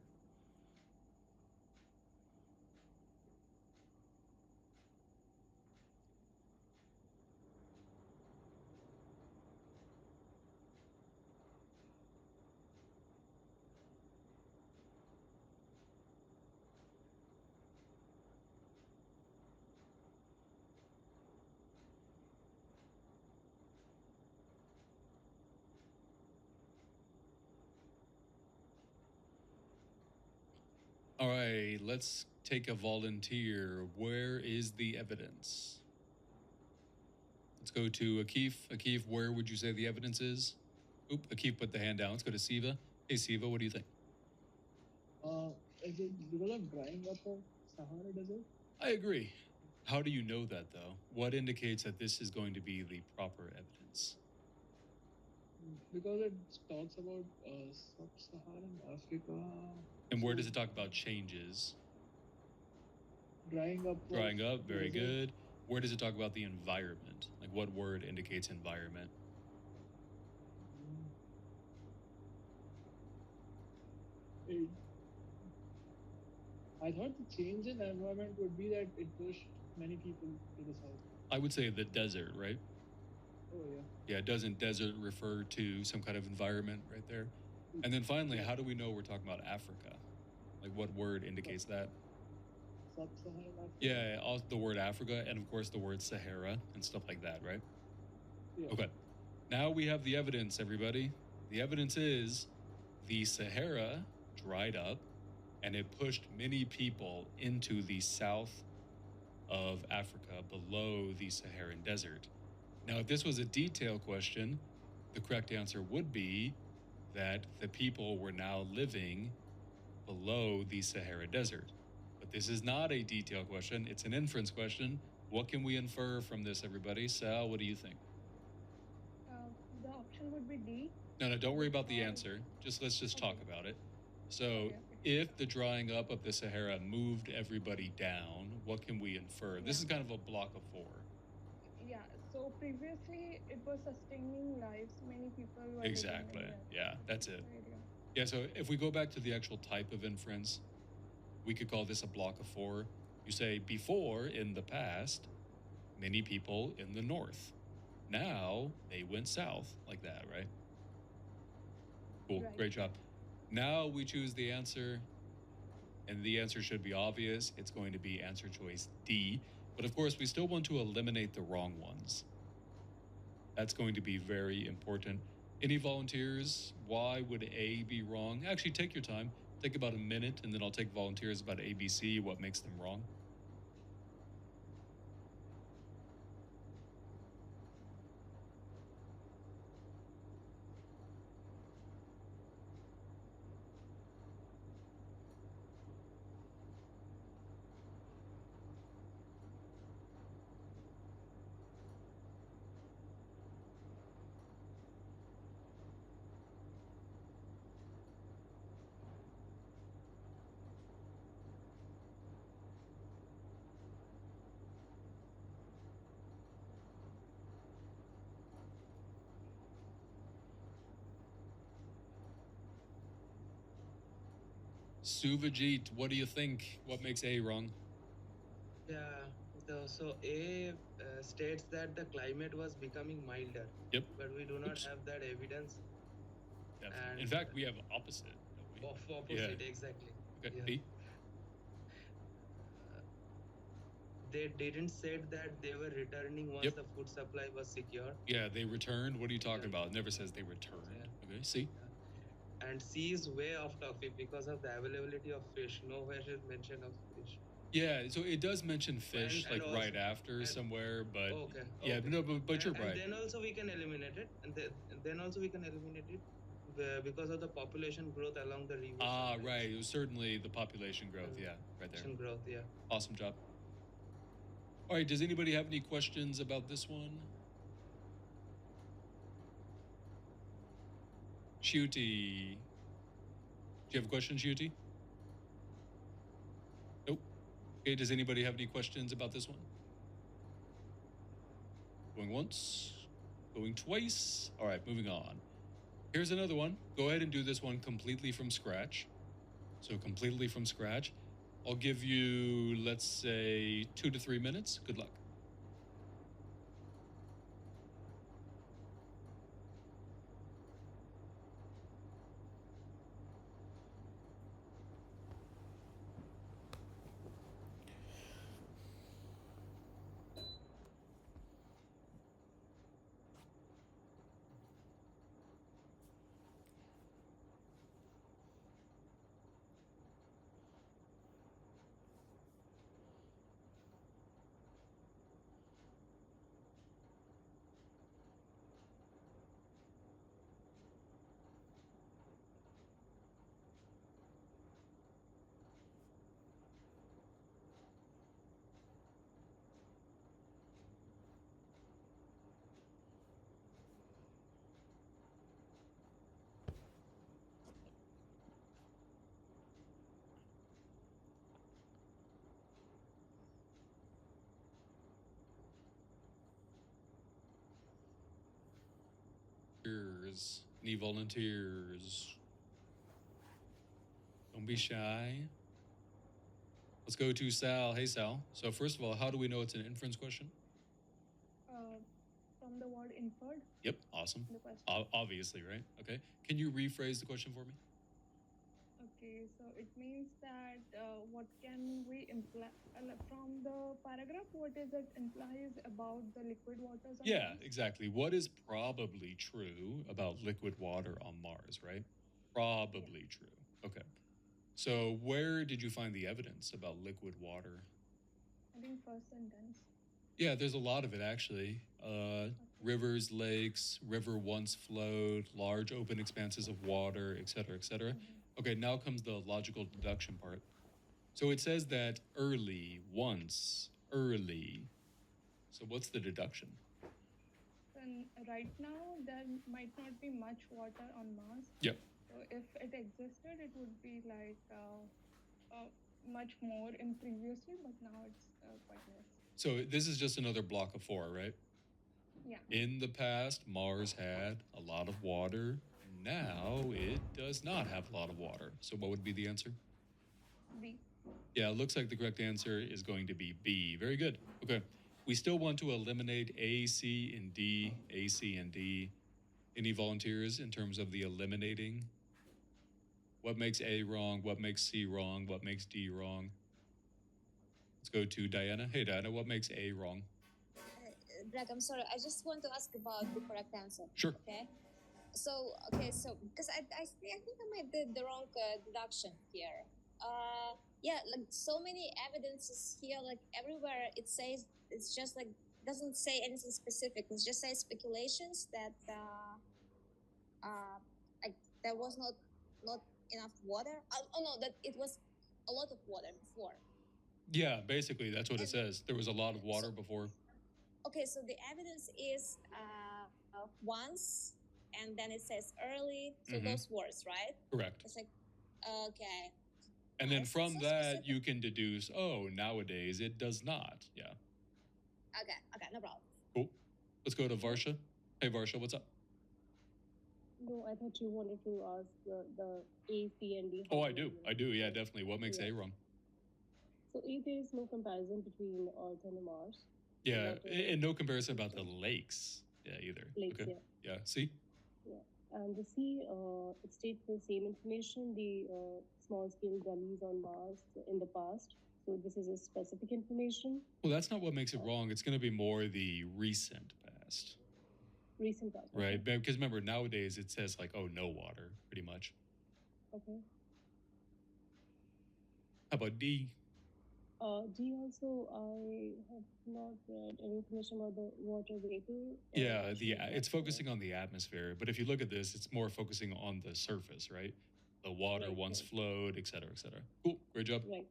All right, let's take a volunteer. Where is the evidence? Let's go to Akif. Akif, where would you say the evidence is? Oop, Akif put the hand down. Let's go to Siva. Hey, Siva, what do you think? Is it because of drying up of Sahara Desert? I agree. How do you know that, though? What indicates that this is going to be the proper evidence? Because it talks about sub-Saharan Africa. And where does it talk about changes? Drying up. Drying up, very good. Where does it talk about the environment? Like what word indicates environment? I thought the change in environment would be that it pushed many people to the south. I would say the desert, right? Oh yeah. Yeah, doesn't desert refer to some kind of environment right there? And then finally, how do we know we're talking about Africa? Like what word indicates that? Sub-Saharan Africa. Yeah, also the word Africa and of course the word Sahara and stuff like that, right? Yeah. Okay. Now we have the evidence, everybody. The evidence is the Sahara dried up and it pushed many people into the south of Africa below the Saharan desert. Now, if this was a detail question, the correct answer would be that the people were now living below the Sahara desert. But this is not a detail question, it's an inference question. What can we infer from this, everybody? Sal, what do you think? The option would be D. No, don't worry about the answer. Let's just talk about it. So, Okay. if the drying up of the Sahara moved everybody down, what can we infer? This is kind of a block of 4. Yeah. So previously it was sustaining lives. Many people were Exactly. living in that Yeah, that's it. area. Yeah, so if we go back to the actual type of inference, we could call this a block of 4. You say before, in the past, many people in the north. Now they went south, like that, right? Cool, Right. great job. Now we choose the answer, and the answer should be obvious. It's going to be answer choice D. But of course, we still want to eliminate the wrong ones. That's going to be very important. Any volunteers? Why would A be wrong? Actually, take your time. Take about a minute, and then I'll take volunteers about A, B, C, what makes them wrong. Suvajit, what do you think? What makes A wrong? Yeah. So A states that the climate was becoming milder. Yep. But we do not Oops. have that evidence. Definitely. And In fact, we have opposite. Don't we? Opposite, Yeah. exactly. Okay, Yeah. B. They didn't said that they were returning once Yep. the food supply was secure. Yeah, they returned. What are you talking about? It never says they returned. Yeah. Okay, C. And C is way off topic because of the availability of fish. Nowhere is mention of fish. Yeah, so it does mention fish And like right also- after somewhere, but Okay. yeah, okay. no, but you're And right. then also we can eliminate it, and then also we can eliminate it because of the population growth along the river. Ah, right. It was certainly the population growth. Yeah, right there. Population growth, yeah. Awesome job. All right, does anybody have any questions about this one? Shuti. Do you have a question, Shuti? Nope. Okay, does anybody have any questions about this one? Going once, going twice. All right, moving on. Here's another one. Go ahead and do this one completely from scratch. So completely from scratch. I'll give you, let's say, 2 to 3 minutes. Good luck. Volunteers. Any volunteers? Don't be shy. Let's go to Sal. Hey, Sal. So first of all, how do we know it's an inference question? from the word inferred Yep, awesome. in the question. Obviously, right? Okay. Can you rephrase the question for me? Okay, so it means that what can we imply from the paragraph? What is it implies about the liquid waters on Yeah, Mars? exactly. What is probably true about liquid water on Mars, right? Probably true. Okay. So, where did you find the evidence about liquid water? I think first sentence. Yeah, there's a lot of it actually. Rivers, lakes, river once flowed, large open expanses of water, etc., etc. Okay, now comes the logical deduction part. So it says that early, once, early. So what's the deduction? And right now, there might not be much water on Mars. Yep. So if it existed, it would be like much more in previously, but now it's quite less. So this is just another block of 4, right? Yeah. In the past, Mars had a lot of water. Now it does not have a lot of water. So what would be the answer? B. Yeah, it looks like the correct answer is going to be B. Very good. Okay. We still want to eliminate A, C, and D. A, C, and D. Any volunteers in terms of the eliminating? What makes A wrong? What makes C wrong? What makes D wrong? Let's go to Diana. Hey, Diana, what makes A wrong? Greg, I'm sorry. I just want to ask about the correct answer. Sure. Okay. So because I think I made the wrong deduction here. Yeah, like so many evidences here, like everywhere it says it's just like doesn't say anything specific. It just says speculations that like there was not enough water. Oh no, that it was a lot of water before. Yeah, basically that's what it says. There was a lot of water before. Okay, so the evidence is once, and then it says early. So those words, right? Correct. It's like okay. And then from that, you can deduce, oh, nowadays it does not. Yeah. Okay, no problem. Cool. Let's go to Varsha. Hey, Varsha, what's up? No, I thought you wanted to ask the A, C, and D. Oh, I do. Yeah, definitely. What makes A wrong? So A, there is no comparison between Earth and Mars. Yeah, and no comparison about the lakes. Yeah, either. Lakes, okay. Yeah. C? Yeah. And the C, it states the same information, the small-scale gullies on Mars in the past. So this is a specific information. Well, that's not what makes it wrong. It's going to be more the recent past. Recent past. Right. Okay. Because remember, nowadays it says like, oh, no water, pretty much. Okay. How about D? D also, I have not read any information about the water vapor. Yeah, it's focusing on the atmosphere. But if you look at this, it's more focusing on the surface, right? The water once flowed, et cetera, et cetera. Cool. Great job. Right.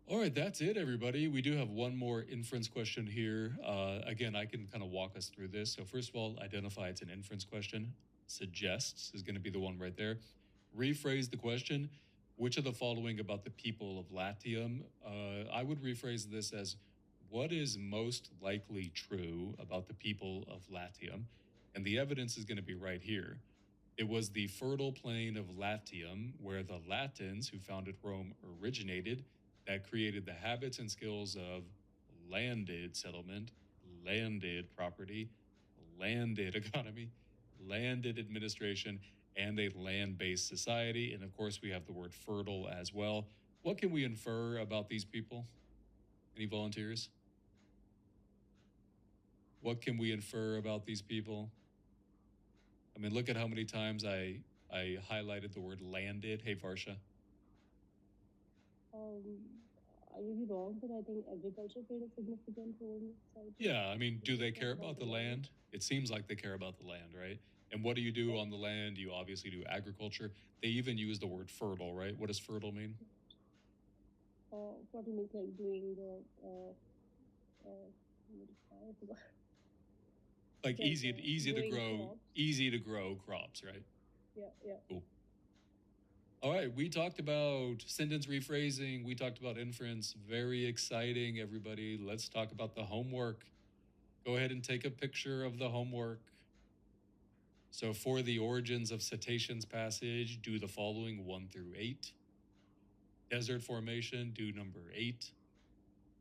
All right, that's it, everybody. We do have one more inference question here. Again, I can kind of walk us through this. So first of all, identify it's an inference question. Suggests is going to be the one right there. Rephrase the question. Which of the following about the people of Latium? I would rephrase this as, what is most likely true about the people of Latium? And the evidence is going to be right here. It was the fertile plain of Latium, where the Latins who founded Rome originated, that created the habits and skills of landed settlement, landed property, landed economy, landed administration, and a land-based society. And of course, we have the word fertile as well. What can we infer about these people? Any volunteers? What can we infer about these people? I mean, look at how many times I highlighted the word landed. Hey, Varsha. I may be wrong, but I think agriculture played a significant role in society. Yeah, I mean, do they care about the land? It seems like they care about the land, right? And what do you do on the land? You obviously do agriculture. They even use the word fertile, right? What does fertile mean? What do you mean, like doing the like easy to grow crops, right? Yeah. Cool. All right, we talked about sentence rephrasing. We talked about inference. Very exciting, everybody. Let's talk about the homework. Go ahead and take a picture of the homework. So for the origins of cetaceans passage, do the following 1 through 8. Desert formation, do number 8.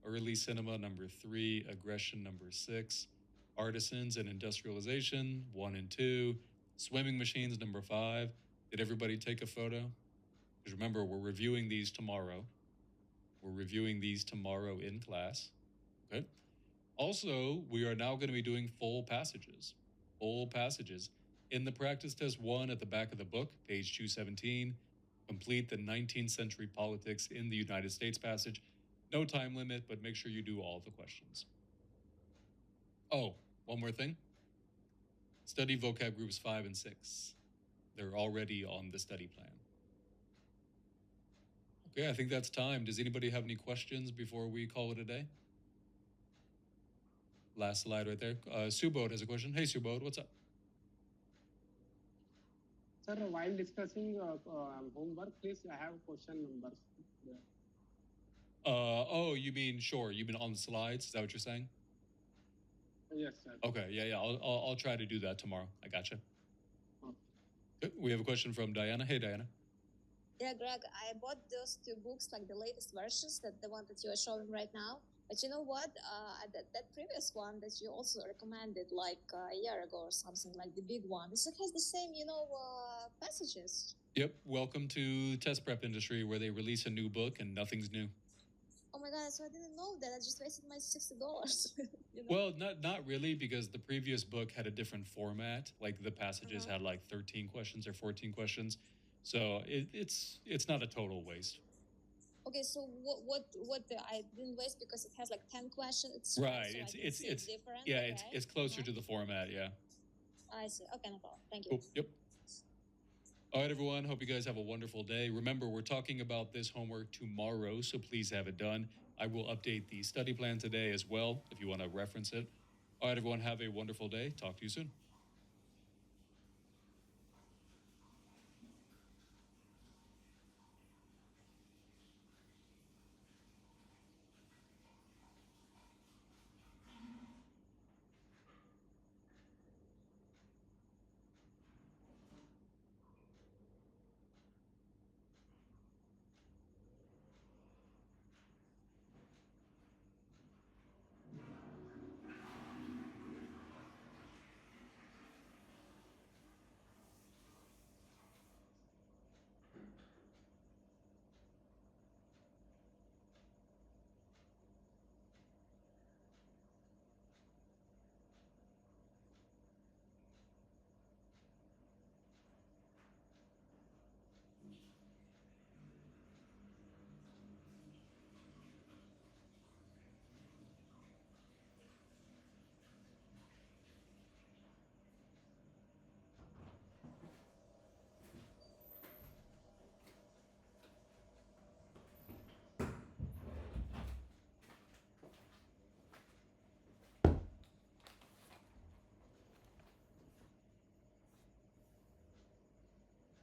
early cinema number 3, aggression number 6, artisans and industrialization 1 and 2, swimming machines number 5. Did everybody take a photo? Because remember, we're reviewing these tomorrow. We're reviewing these tomorrow in class. Okay. Also, we are now going to be doing full passages. Full passages. In the practice test 1 at the back of the book, page 217, complete the 19th century politics in the United States passage. No time limit, but make sure you do all the questions. Oh, one more thing. Study vocab groups 5 and 6. They're already on the study plan. Okay, I think that's time. Does anybody have any questions before we call it a day? Last slide right there. Subodh has a question. Hey, Subodh, what's up? Sir, while discussing homework, please I have question numbers. Oh, you mean sure? You mean on the slides? Is that what you're saying? Yes, sir. Okay, yeah. I'll try to do that tomorrow. I gotcha. Good. We have a question from Diana. Hey, Diana. Yeah, Greg, I bought those 2 books, like the latest versions, the one that you are showing right now. But you know what? That previous one that you also recommended like a year ago or something, like the big one, it has the same, passages. Yep. Welcome to test prep industry, where they release a new book and nothing's new. Oh my God! So I didn't know that. I just wasted my $60. Well, not really, because the previous book had a different format. Like the passages had like 13 questions or 14 questions, so it's not a total waste. Okay, so what I didn't waste because it has like 10 questions. It's right. So It's different. Yeah. Okay. It's closer to the format. Yeah. I see. Okay, no problem. Thank you. Cool. Yep. All right, everyone. Hope you guys have a wonderful day. Remember, we're talking about this homework tomorrow, so please have it done. I will update the study plan today as well if you want to reference it. All right, everyone. Have a wonderful day. Talk to you soon.